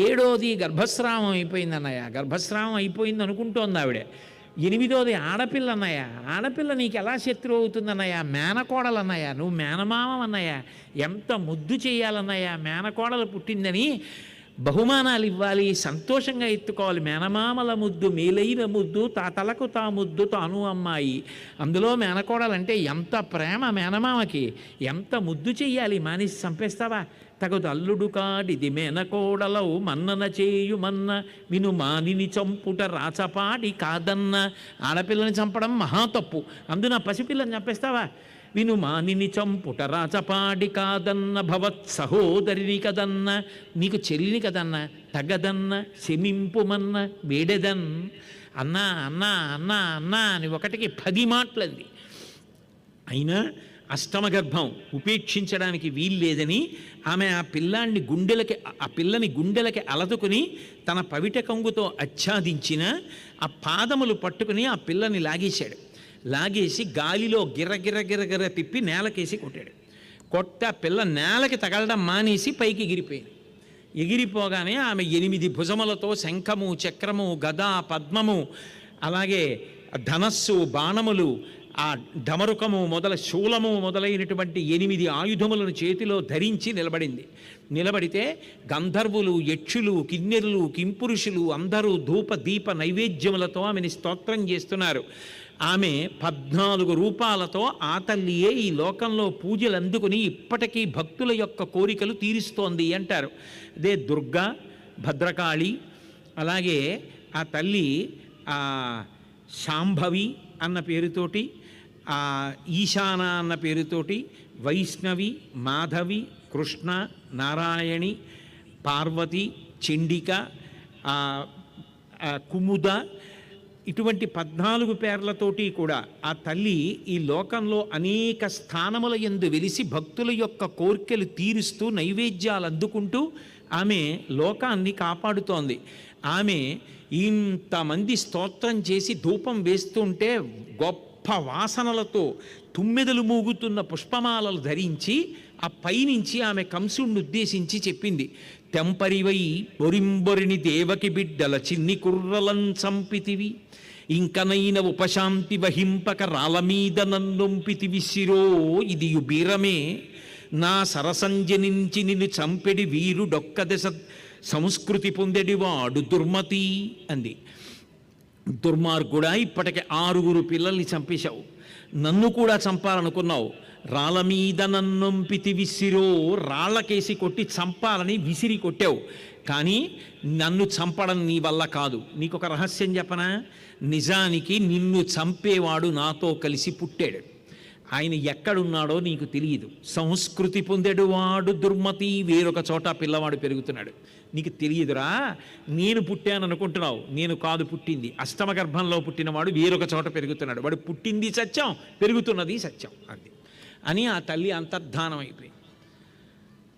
7వది గర్భస్రావం అయిపోయింది అన్నయ్య. గర్భస్రావం అయిపోయింది అనుకుంటోంది ఆవిడ. 8వది ఆడపిల్ల అన్నయ్య. ఆడపిల్ల నీకు ఎలా శత్రువు అవుతుందన్నయ్య? మేనకోడలు అన్నయ్య, నువ్వు మేనమామ అన్నయ్య. ఎంత ముద్దు చేయాలన్నయ్య, మేనకోడలు పుట్టిందని బహుమానాలు ఇవ్వాలి, సంతోషంగా ఎత్తుకోవాలి. మేనమామల ముద్దు మేలైన ముద్దు, తాతలకు తా ముద్దు తాను అమ్మాయి. అందులో మేనకోడలంటే ఎంత ప్రేమ మేనమామకి, ఎంత ముద్దు చెయ్యాలి. మానేసి చంపేస్తావా? తగదు అల్లుడు కాడిది మేనకోడలవు మన్నన చేయు మన్న విను మానిని చంపుట రాచపాడి కాదన్న. ఆడపిల్లని చంపడం మహా తప్పు, అందున పసిపిల్లని చంపేస్తావా? విను మానిని చంపుట రాచపాడి కాదన్న భవత్ సహోదరిని కదన్న, నీకు చెల్లిని కదన్న. తగదన్న శమింపుమన్న వేడెదన్. అన్నా అన్నా అన్నా అన్నా అని 1కి 10 మాటలంది. అయినా అష్టమ గర్భం ఉపేక్షించడానికి వీల్లేదని ఆమె ఆ పిల్లని గుండెలకి అలదుకుని తన పవిట కొంగుతో ఆచ్ఛాదించిన ఆ పాదములు పట్టుకుని ఆ పిల్లని లాగేసి గాలిలో గిర్ర తిప్పి నేలకేసి కొట్టాడు. ఆ పిల్ల నేలకి తగలడం మానేసి పైకి ఎగిరిపోయింది. ఎగిరిపోగానే ఆమె 8 భుజములతో శంఖము, చక్రము, గద, పద్మము, అలాగే ధనస్సు, బాణములు, ఆ ఢమరుకము శూలము మొదలైనటువంటి 8 ఆయుధములను చేతిలో ధరించి నిలబడితే గంధర్వులు, యక్షులు, కిన్నెరులు, కింపురుషులు అందరూ ధూప దీప నైవేద్యములతో ఆమెని స్తోత్రం చేస్తున్నారు. ఆమె 14 రూపాలతో ఆ తల్లియే ఈ లోకంలో పూజలు అందుకుని ఇప్పటికీ భక్తుల యొక్క కోరికలు తీరుస్తోంది అంటారు. అదే దుర్గా, భద్రకాళి, అలాగే ఆ తల్లి శాంభవి అన్న పేరుతోటి, ఈశాన అన్న పేరుతోటి, వైష్ణవి, మాధవి, కృష్ణ, నారాయణి, పార్వతి, చండిక, కుముద, ఇటువంటి 14 పేర్లతోటి కూడా ఆ తల్లి ఈ లోకంలో అనేక స్థానముల యందు వెలిసి భక్తుల యొక్క కోర్కెలు తీరుస్తూ నైవేద్యాలు అందుకుంటూ ఆమె లోకాన్ని కాపాడుతోంది. ఆమె ఇంతమంది స్తోత్రం చేసి ధూపం వేస్తుంటే గొప్ప వాసనలతో తుమ్మెదలు మూగుతున్న పుష్పమాలలు ధరించి ఆ పైనుంచి ఆమె కంసుడిని ఉద్దేశించి చెప్పింది, తెంపరివై బొరింబొరిని దేవకి బిడ్డల చిన్ని కుర్రలం చంపితివి, ఇంకనైన ఉపశాంతి వహింపక రాళ్ళ మీద నన్నొంపితివి శిరో ఇది బీరమే, నా సరసంజనించి నిన్ను చంపెడి వీరుడొక్క దశ సంస్కృతి పొందెడివాడు దుర్మతి అంది. దుర్మార్గుడా, ఇప్పటికే 6 పిల్లల్ని చంపేశావు, నన్ను కూడా చంపాలనుకున్నావు, రాళ్ళ మీద నన్నొంపితి విసిరో, రాళ్ళకేసి కొట్టి చంపాలని విసిరి కొట్టావు, కానీ నన్ను చంపడం నీ వల్ల కాదు. నీకొక రహస్యం చెప్పనా, నిజానికి నిన్ను చంపేవాడు నాతో కలిసి పుట్టాడు, ఆయన ఎక్కడున్నాడో నీకు తెలియదు. సంస్కృతి పొందెడు వాడు దుర్మతి, వేరొక చోట పిల్లవాడు పెరుగుతున్నాడు, నీకు తెలియదురా. నేను పుట్టాను అనుకుంటున్నావు, నేను కాదు పుట్టింది. అష్టమ గర్భంలో పుట్టినవాడు వేరొక చోట పెరుగుతున్నాడు, వాడు పుట్టింది సత్యం, పెరుగుతున్నది సత్యం అది అని ఆ తల్లి అంతర్ధానం అయిపోయింది.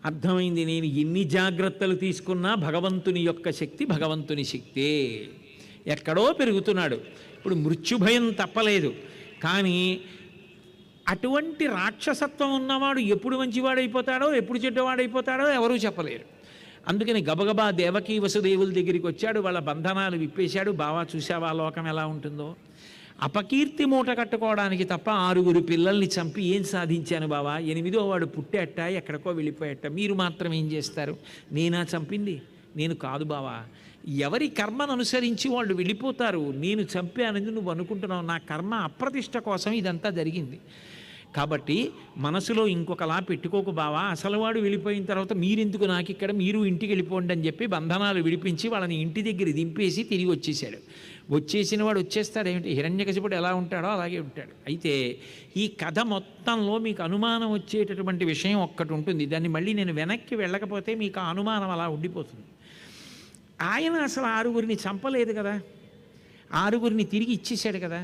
అర్థమైంది, నేను ఎన్ని జాగ్రత్తలు తీసుకున్నా భగవంతుని యొక్క శక్తి భగవంతుని శక్తే. ఎక్కడో పెరుగుతున్నాడు, ఇప్పుడు మృత్యుభయం తప్పలేదు, కానీ అటువంటి రాక్షసత్వం ఉన్నవాడు ఎప్పుడు మంచివాడైపోతాడో ఎప్పుడు చెడ్డవాడైపోతాడో ఎవరూ చెప్పలేరు. అందుకని గబగబా దేవకీ వసుదేవుల దగ్గరికి వచ్చాడు, వాళ్ళ బంధనాలు విప్పేశాడు. బావా చూసావా లోకం ఎలా ఉంటుందో, అపకీర్తి మూట కట్టుకోవడానికి తప్ప 6 పిల్లల్ని చంపి ఏం సాధించాను బావా, 8వ వాడు పుట్టేట ఎక్కడికో వెళ్ళిపోయేట, మీరు మాత్రం ఏం చేస్తారు, నేనా చంపింది, నేను కాదు బావా. ఎవరి కర్మను అనుసరించి వాళ్ళు వెళ్ళిపోతారు, నేను చంపానని నువ్వు అనుకుంటున్నావు, నా కర్మ అప్రతిష్ట కోసం ఇదంతా జరిగింది. కాబట్టి మనసులో ఇంకొకలా పెట్టుకోకు బావా, అసలు వాడు వెళ్ళిపోయిన తర్వాత మీరెందుకు నాకు ఇక్కడ, మీరు ఇంటికి వెళ్ళిపోండి అని చెప్పి బంధనాలు విడిపించి వాళ్ళని ఇంటి దగ్గర దింపేసి తిరిగి వచ్చేసాడు. వచ్చేసిన వాడు వచ్చేస్తాడేమిటి, హిరణ్యకశిపుడు ఎలా ఉంటాడో అలాగే ఉంటాడు. అయితే ఈ కథ మొత్తంలో మీకు అనుమానం వచ్చేటటువంటి విషయం ఒక్కటి ఉంటుంది, దాన్ని మళ్ళీ నేను వెనక్కి వెళ్ళకపోతే మీకు ఆ అనుమానం అలా ఉండిపోతుంది. ఆయన అసలు 6 చంపలేదు కదా, 6 తిరిగి ఇచ్చేశాడు కదా.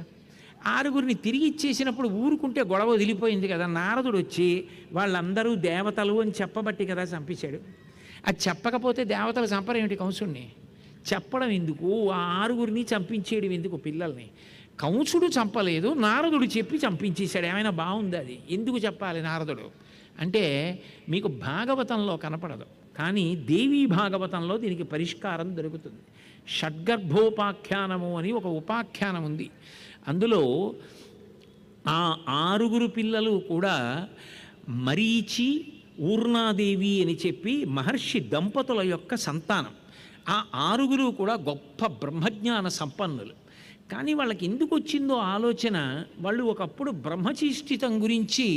6 తిరిగి ఇచ్చేసినప్పుడు ఊరుకుంటే గొడవ వదిలిపోయింది కదా. నారదుడు వచ్చి వాళ్ళందరూ దేవతలు అని చెప్పబట్టి కదా చంపేశాడు. అది చెప్పకపోతే దేవతలు చంపరేమిటి కంసుడిని, చెప్పడం ఎందుకు, ఆ 6 చంపించేయడం ఎందుకు పిల్లల్ని. కంసుడు చంపలేదు, నారదుడు చెప్పి చంపించేశాడు. ఏమైనా బాగుంది అది, ఎందుకు చెప్పాలి నారదుడు అంటే మీకు భాగవతంలో కనపడదు, కానీ దేవీ భాగవతంలో దీనికి పరిష్కారం దొరుకుతుంది. షడ్గర్భోపాఖ్యానము అని ఒక ఉపాఖ్యానం ఉంది. అందులో ఆ 6 పిల్లలు కూడా మరీచి, ఊర్ణాదేవి అని చెప్పి మహర్షి దంపతుల యొక్క సంతానం. ఆ 6 కూడా గొప్ప బ్రహ్మజ్ఞాన సంపన్నులు. కానీ వాళ్ళకి ఎందుకు వచ్చిందో ఆలోచన, వాళ్ళు ఒకప్పుడు బ్రహ్మచీష్టితం గురించి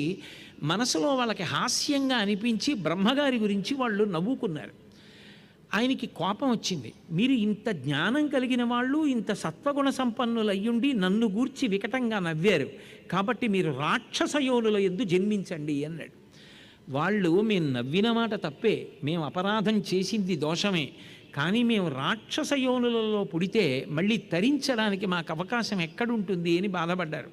మనసులో వాళ్ళకి హాస్యంగా అనిపించి బ్రహ్మగారి గురించి వాళ్ళు నవ్వుకున్నారు. ఆయనకి కోపం వచ్చింది, మీరు ఇంత జ్ఞానం కలిగిన వాళ్ళు, ఇంత సత్వగుణ సంపన్నులు అయ్యుండి నన్ను గూర్చి వికటంగా నవ్వారు, కాబట్టి మీరు రాక్షసయోనుల యందు జన్మించండి అన్నాడు. వాళ్ళు, మేము నవ్విన మాట తప్పే, మేము అపరాధం చేసింది దోషమే, కానీ మేము రాక్షస యోనులలో పుడితే మళ్ళీ తరించడానికి మాకు అవకాశం ఎక్కడుంటుంది అని బాధపడ్డారు.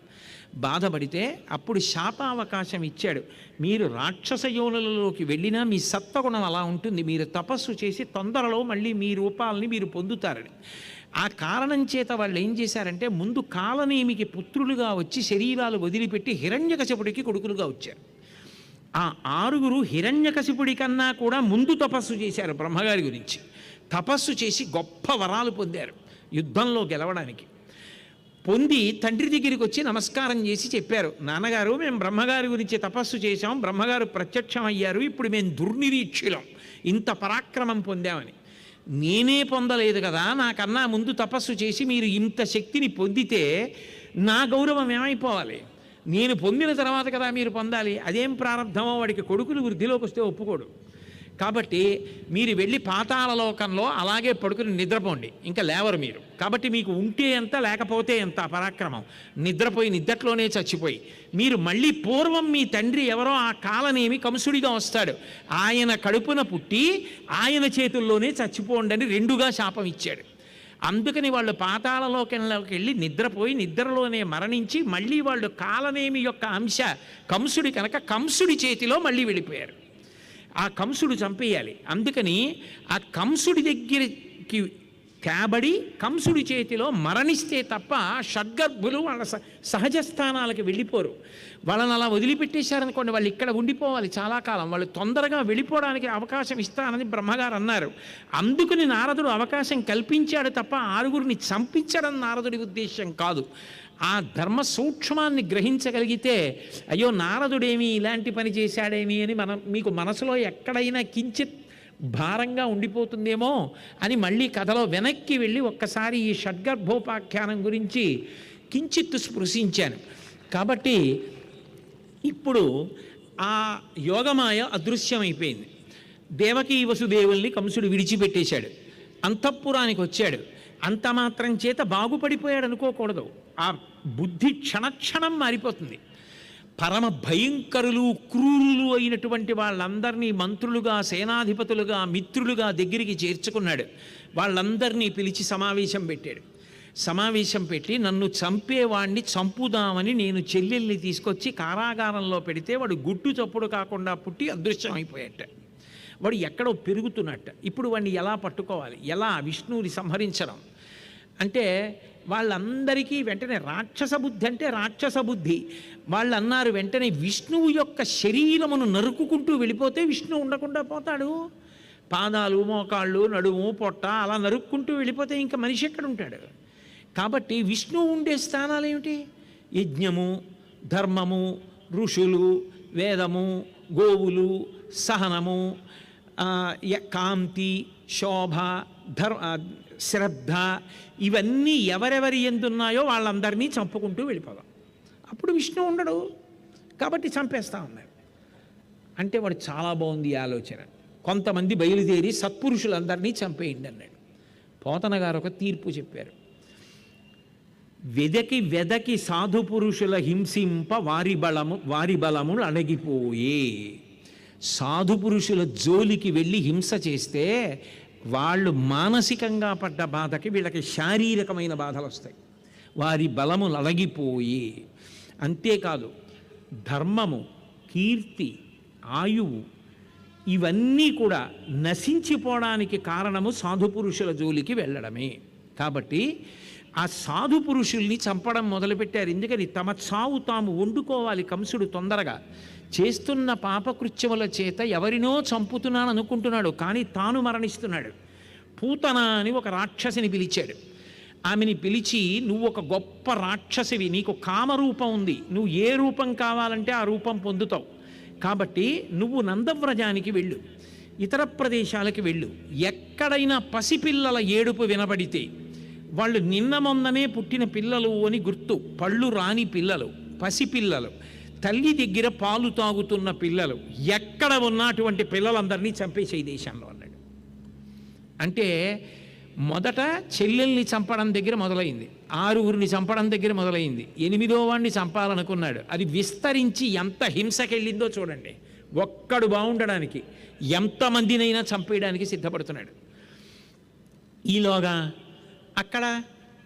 బాధపడితే అప్పుడు శాపావకాశం ఇచ్చాడు, మీరు రాక్షస యోనులలోకి వెళ్ళినా మీ సత్వగుణం అలా ఉంటుంది, మీరు తపస్సు చేసి తొందరలో మళ్ళీ మీ రూపాలని మీరు పొందుతారని. ఆ కారణం చేత వాళ్ళు ఏం చేశారంటే, ముందు కాలనేమికి పుత్రులుగా వచ్చి శరీరాలు వదిలిపెట్టి హిరణ్యకశిపుడికి కొడుకులుగా వచ్చారు. ఆ 6 హిరణ్యకశిపుడి కన్నా కూడా ముందు తపస్సు చేశారు బ్రహ్మగారి గురించి. తపస్సు చేసి గొప్ప వరాలు పొందారు యుద్ధంలో గెలవడానికి. పొంది తండ్రి దగ్గరికి వచ్చి నమస్కారం చేసి చెప్పారు, నాన్నగారు మేము బ్రహ్మగారి గురించి తపస్సు చేశాం, బ్రహ్మగారు ప్రత్యక్షం అయ్యారు, ఇప్పుడు మేము దుర్నిరీక్షులం, ఇంత పరాక్రమం పొందామని. నేనే పొందలేదు కదా, నాకన్నా ముందు తపస్సు చేసి మీరు ఇంత శక్తిని పొందితే నా గౌరవం ఏమైపోవాలి, నేను పొందిన తర్వాత కదా మీరు పొందాలి. అదేం ప్రారంధమో, వాడికి కొడుకులు వృద్ధిలోకి వస్తే ఒప్పుకోడు. కాబట్టి మీరు వెళ్ళి పాతాళ లోకంలో అలాగే పడుకుని నిద్రపోండి, ఇంకా లేవరు మీరు. కాబట్టి మీకు ఉంటే ఎంత లేకపోతే ఎంత పరాక్రమం, నిద్రపోయి నిద్రలోనే చచ్చిపోయి మీరు మళ్ళీ పూర్వం మీ తండ్రి ఎవరో ఆ కాలనేమి కంసుడిగా వస్తాడు, ఆయన కడుపున పుట్టి ఆయన చేతుల్లోనే చచ్చిపోండి అని రెండుగా శాపం ఇచ్చాడు. అందుకని వాళ్ళు పాతాళలోకంలోకి వెళ్ళి నిద్రపోయి నిద్రలోనే మరణించి మళ్ళీ వాళ్ళు కాలనేమి యొక్క అంశ కంసుడి కనుక కంసుడి చేతిలో మళ్ళీ వెళ్ళిపోయారు. ఆ కంసుడు చంపేయాలి. అందుకని ఆ కంసుడి దగ్గరికి తేబడి కంసుడి చేతిలో మరణిస్తే తప్ప షడ్గర్భులు వాళ్ళ సహజ స్థానాలకు వెళ్ళిపోరు. వాళ్ళని అలా వదిలిపెట్టేశారనుకోండి, వాళ్ళు ఇక్కడ ఉండిపోవాలి చాలా కాలం. వాళ్ళు తొందరగా వెళ్ళిపోవడానికి అవకాశం ఇస్తానని బ్రహ్మగారు అన్నారు. అందుకని నారదుడు అవకాశం కల్పించాడు తప్ప ఆరుగురిని చంపించడం నారదుడి ఉద్దేశం కాదు. ఆ ధర్మ సూక్ష్మాన్ని గ్రహించగలిగితే అయ్యో నారదుడేమి ఇలాంటి పని చేశాడేమి అని మీకు మనసులో ఎక్కడైనా కించిత్ భారంగా ఉండిపోతుందేమో అని మళ్ళీ కథలో వెనక్కి వెళ్ళి ఒక్కసారి ఈ షడ్గర్భోపాఖ్యానం గురించి కించిత్తు స్పృశించాను. కాబట్టి ఇప్పుడు ఆ యోగమాయ అదృశ్యమైపోయింది. దేవకీ వసుదేవుల్ని కంసుడు విడిచిపెట్టేశాడు, అంతఃపురానికి వచ్చాడు. అంత మాత్రం చేత బాగుపడిపోయాడు అనుకోకూడదు. ఆ బుద్ధి క్షణక్షణం మారిపోతుంది. పరమ భయంకరులు క్రూరులు అయినటువంటి వాళ్ళందరినీ మంత్రులుగా సేనాధిపతులుగా మిత్రులుగా దగ్గరికి చేర్చుకున్నాడు. వాళ్ళందరినీ పిలిచి సమావేశం పెట్టాడు. సమావేశం పెట్టి నన్ను చంపేవాడిని చంపుదామని నేను చెల్లెల్ని తీసుకొచ్చి కారాగారంలో పెడితే వాడు గుట్టు చప్పుడు కాకుండా పుట్టి అదృశ్యమైపోయాట. వాడు ఎక్కడో పెరుగుతున్నట్ట. ఇప్పుడు వాడిని ఎలా పట్టుకోవాలి, ఎలా విష్ణువుని సంహరించడం అంటే వాళ్ళందరికీ వెంటనే రాక్షస బుద్ధి అంటే రాక్షస బుద్ధి. వాళ్ళు అన్నారు వెంటనే విష్ణువు యొక్క శరీరమును నరుక్కుంటూ వెళ్ళిపోతే విష్ణువు ఉండకుండా పోతాడు. పాదాలు మోకాళ్ళు నడుము పొట్ట అలా నరుక్కుంటూ వెళ్ళిపోతే ఇంకా మనిషి ఎక్కడ ఉంటాడు? కాబట్టి విష్ణువు ఉండే స్థానాలు ఏమిటి? యజ్ఞము, ధర్మము, ఋషులు, వేదము, గోవులు, సహనము, కాంతి, శోభ, శ్రద్ధ, ఇవన్నీ ఎవరెవరి ఎందున్నాయో వాళ్ళందరినీ చంపుకుంటూ వెళ్ళిపోదాం. అప్పుడు విష్ణు ఉండడు. కాబట్టి చంపేస్తా ఉన్నారు. అంటే వాడు చాలా బాగుంది ఈ ఆలోచన. కొంతమంది బయలుదేరి సత్పురుషులందరినీ చంపేయండి అన్నాడు. పోతన గారు ఒక తీర్పు చెప్పారు. వెదకి సాధు పురుషుల హింసింప వారి బలములు అణగిపోయే. సాధు పురుషుల జోలికి వెళ్ళి హింస చేస్తే వాళ్ళు మానసికంగా పడ్డ బాధకి వీళ్ళకి శారీరకమైన బాధలు వస్తాయి. వారి బలములు అణగిపోయి. అంతేకాదు ధర్మము, కీర్తి, ఆయువు ఇవన్నీ కూడా నశించిపోవడానికి కారణము సాధు పురుషుల జోలికి వెళ్ళడమే. కాబట్టి ఆ సాధు పురుషుల్ని చంపడం మొదలుపెట్టారు. ఎందుకని తమ చావు తాము వండుకోవాలి. కంసుడు తొందరగా చేస్తున్న పాపకృత్యముల చేత ఎవరినో చంపుతున్నాను అనుకుంటున్నాడు, కానీ తాను మరణిస్తున్నాడు. పూతన అని ఒక రాక్షసిని పిలిచాడు. ఆమెని పిలిచి నువ్వు ఒక గొప్ప రాక్షసివి, నీకు కామరూపం ఉంది, నువ్వు ఏ రూపం కావాలంటే ఆ రూపం పొందుతావు. కాబట్టి నువ్వు నందవ్రజానికి వెళ్ళు, ఇతర ప్రదేశాలకి వెళ్ళు. ఎక్కడైనా పసిపిల్లల ఏడుపు వినబడితే వాళ్ళు నిన్న మొన్ననే పుట్టిన పిల్లలు అని గుర్తు. పళ్ళు రాని పిల్లలు, పసిపిల్లలు, తల్లి దగ్గర పాలు తాగుతున్న పిల్లలు, ఎక్కడ ఉన్నటువంటి పిల్లలందరినీ చంపేసే దేశంలో అన్నాడు. అంటే మొదట చెల్లెల్ని చంపడం దగ్గర మొదలైంది, 6 చంపడం దగ్గర మొదలైంది, 8వ వాడిని చంపాలనుకున్నాడు. అది విస్తరించి ఎంత హింసకెళ్ళిందో చూడండి. ఒక్కడు బాగుండడానికి ఎంతమందినైనా చంపేయడానికి సిద్ధపడుతున్నాడు. ఈలోగా అక్కడ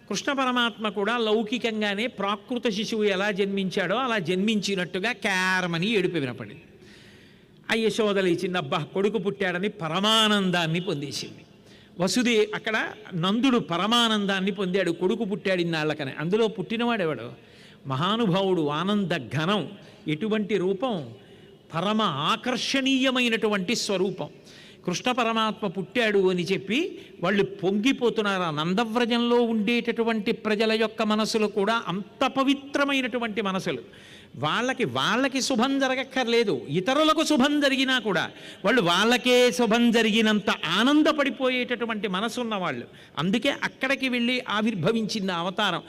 కృష్ణ పరమాత్మ కూడా లౌకికంగానే ప్రాకృత శిశువు ఎలా జన్మించాడో అలా జన్మించినట్టుగా క్యారమని ఏడుపు వినపడింది. ఆ యశోద లేచింది, అబ్బా కొడుకు పుట్టాడని పరమానందాన్ని పొందేసింది. అక్కడ నందుడు పరమానందాన్ని పొందాడు, కొడుకు పుట్టాడు ఇన్నాళ్ళకనే. అందులో పుట్టినవాడెవడు? మహానుభావుడు, ఆనంద ఘనం. ఎటువంటి రూపం? పరమ ఆకర్షణీయమైనటువంటి స్వరూపం. కృష్ణ పరమాత్మ పుట్టాడు అని చెప్పి వాళ్ళు పొంగిపోతున్నారు. ఆ నందవ్రజంలో ఉండేటటువంటి ప్రజల యొక్క మనసులు కూడా అంత పవిత్రమైనటువంటి మనసులు. వాళ్ళకి శుభం జరగక్కర్లేదు, ఇతరులకు శుభం జరిగినా కూడా వాళ్ళు వాళ్ళకే శుభం జరిగినంత ఆనందపడిపోయేటటువంటి మనసున్న వాళ్ళు. అందుకే అక్కడికి వెళ్ళి ఆవిర్భవించింది ఆ అవతారం.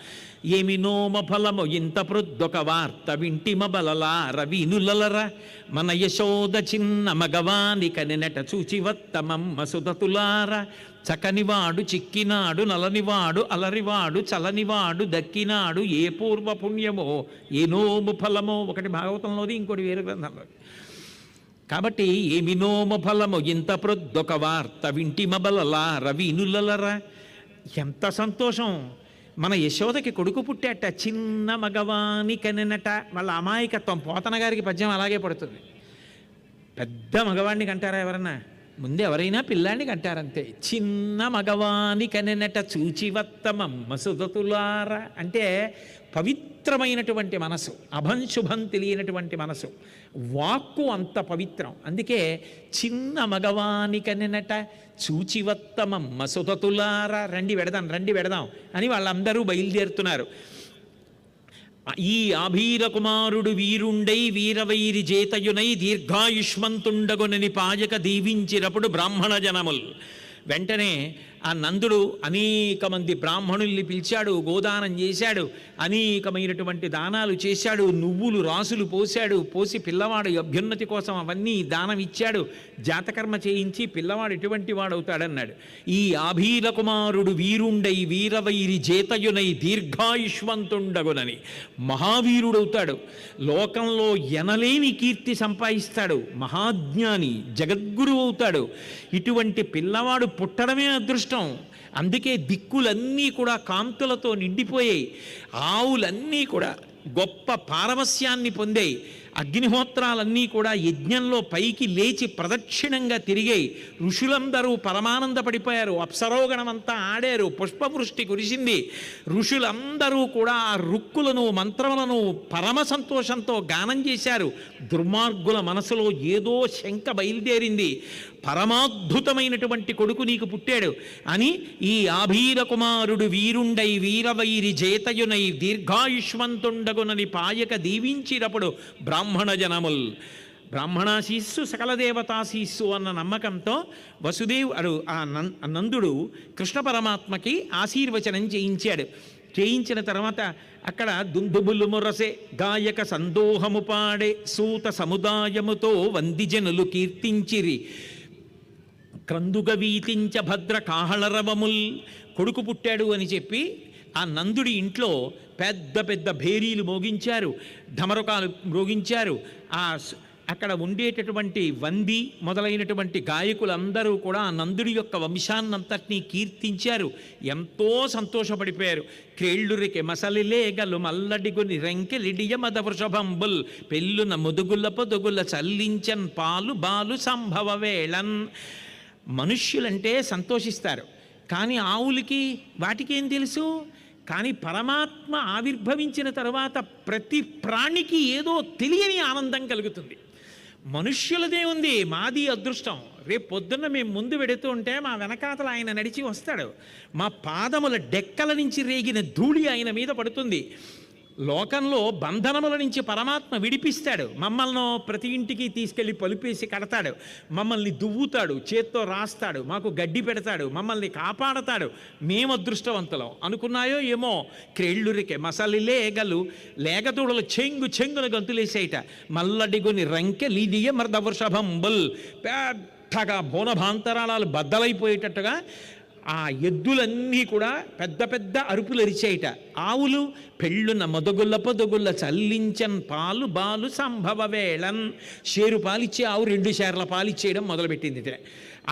ఏమి నోమ ఫలము ఇంత ప్రొద్దొక వార్త వింటిమ బలలా రవినులరా మన యశోద చిన్న మగవాని కనెనట చూచివత్తమమ్మ సుధతులార చకనివాడు చిక్కినాడు నలనివాడు అలరివాడు చలనివాడు దక్కినాడు ఏ పూర్వ పుణ్యమో ఏ నోము ఫలమో. ఒకటి భాగవతంలోది, ఇంకోటి వేరే గ్రంథంలో. కాబట్టి ఏమి నోము ఫలము ఇంత ప్రొద్దొక వార్త వింటిమ బలలా రవినులరా. ఎంత సంతోషం! మన యశోదకి కొడుకు పుట్టాట, చిన్న మగవాని కనెనట. వాళ్ళ అమాయకత్వం. పోతన గారికి పద్యం అలాగే పడుతుంది. పెద్ద మగవాడిని కంటారా ఎవరన్నా? ముందు ఎవరైనా పిల్లాడిని కంటారంతే. చిన్న మగవాని కనెనట చూచివత్తమమ్మ సుధతులార అంటే పవిత్రమైనటువంటి మనసు, అభంశుభం తెలియనటువంటి మనసు. వాక్కు అంత పవిత్రం. అందుకే చిన్న మగవాని కనెనట చూచివత్తమమ్మ సుధతులార. రండి వెడదాం అని వాళ్ళందరూ బయలుదేరుతున్నారు. ఈ ఆభీర కుమారుడు వీరుండై వీరవైరి జేతయునై దీర్ఘాయుష్మంతుండగునని పాయక దీవించినప్పుడు బ్రాహ్మణ జనముల్. వెంటనే ఆ నందుడు అనేక మంది బ్రాహ్మణుల్ని పిలిచాడు, గోదానం చేశాడు, అనేకమైనటువంటి దానాలు చేశాడు, నువ్వులు రాసులు పోశాడు, పోసి పిల్లవాడు అభ్యున్నతి కోసం అవన్నీ దానం ఇచ్చాడు, జాతకర్మ చేయించి పిల్లవాడు ఎటువంటి వాడవుతాడన్నాడు. ఈ ఆభీర కుమారుడు వీరుండై వీరవైరి జేతయునై దీర్ఘాయుష్మంతుండగునని మహావీరుడవుతాడు, లోకంలో ఎనలేని కీర్తి సంపాదిస్తాడు, మహాజ్ఞాని జగద్గురు అవుతాడు. ఇటువంటి పిల్లవాడు పుట్టడమే అదృష్టం. అందుకే దిక్కులన్నీ కూడా కాంతులతో నిండిపోయాయి, ఆవులన్నీ కూడా గొప్ప పారవస్యాన్ని పొందాయి, అగ్నిహోత్రాలన్నీ కూడా యజ్ఞంలో పైకి లేచి ప్రదక్షిణంగా తిరిగాయి, ఋషులందరూ పరమానంద పడిపోయారు, అప్సరోగణమంతా ఆడారు, పుష్పవృష్టి కురిసింది. ఋషులందరూ కూడా ఆ రుక్కులను మంత్రములను పరమ సంతోషంతో గానం చేశారు. దుర్మార్గుల మనసులో ఏదో శంక బయలుదేరింది, పరమాద్భుతమైనటువంటి కొడుకు నీకు పుట్టాడు అని ఈ ఆభీర కుమారుడు వీరుండై వీరవైరి జేతయునై దీర్ఘాయుష్మంతుండగునని పాయక దీవించినప్పుడు బ్రాహ్మణ జనముల్. బ్రాహ్మణాశీస్సు సకల దేవతాశీస్సు అన్న నమ్మకంతో వసుదేవుడు ఆ నందుడు కృష్ణ పరమాత్మకి ఆశీర్వచనం చేయించిన తర్వాత అక్కడ దుందుబులు మురసే గాయక సందోహము పాడే సూత సముదాయముతో వందిజనులు కీర్తించిరి క్రందుగ వీతించ భద్ర కాహళరవముల్. కొడుకు పుట్టాడు అని చెప్పి ఆ నందుడి ఇంట్లో పెద్ద పెద్ద భేరీలు మోగించారు, ఢమరుకాలు మోగించారు. అక్కడ ఉండేటటువంటి వంది మొదలైనటువంటి గాయకులందరూ కూడా ఆ నందుడి యొక్క వంశాన్నంతటినీ కీర్తించారు, ఎంతో సంతోషపడిపోయారు. క్రేళ్ళురికి మసలిలేగలు మల్లడిగుని రెంకెలిడియ మద వృషభంబుల్ పెళ్ళున ముదుగుల పొదుగుల చల్లించన్ పాలు బాలు సంభవ వేళన్. మనుష్యులంటే సంతోషిస్తారు, కానీ ఆవులకి వాటికేం తెలుసు? కానీ పరమాత్మ ఆవిర్భవించిన తర్వాత ప్రతి ప్రాణికి ఏదో తెలియని ఆనందం కలుగుతుంది. మనుష్యులదే ఉంది, మాది అదృష్టం. రేపు పొద్దున్న మేము ముందు వెడుతూ ఉంటే మా వెనకాతల ఆయన నడిచి వస్తాడు, మా పాదముల డెక్కల నుంచి రేగిన ధూళి ఆయన మీద పడుతుంది. లోకంలో బంధనముల నుంచి పరమాత్మ విడిపిస్తాడు, మమ్మల్ని ప్రతి ఇంటికి తీసుకెళ్ళి పలుపేసి కడతాడు, మమ్మల్ని దువ్వుతాడు, చేత్తో రాస్తాడు, మాకు గడ్డి పెడతాడు, మమ్మల్ని కాపాడతాడు. మేము అదృష్టవంతులం అనుకున్నాయో ఏమో. క్రేళ్ళురికే మసలిలేగలు లేగదూడలు చెంగున గంతులేసేయట, మల్లడిగుని రంకె లీడియ మర్ద వృషభంబుల్ పెద్దగా బోనభాంతరాళాలు బద్దలైపోయేటట్టుగా ఆ ఎద్దులన్నీ కూడా పెద్ద పెద్ద అరుపులు అరిచేయట. ఆవులు పెళ్ళున మొదగుల్ల పొదగుల్ల చల్లించన్ పాలు బాలు సంభవ వేళన్. షేరు పాలిచ్చే ఆవు 2 షేర్ల పాలిచ్చేయడం మొదలుపెట్టింది.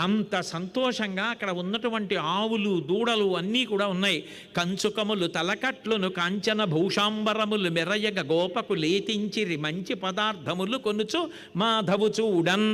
అంత సంతోషంగా అక్కడ ఉన్నటువంటి ఆవులు దూడలు అన్నీ కూడా ఉన్నాయి. కంచుకములు తలకట్లును కాంచన భూషాంబరములు మెరయగ గోపకు లేతించిరి మంచి పదార్థములు కొనుచు మాధవు చూడన్.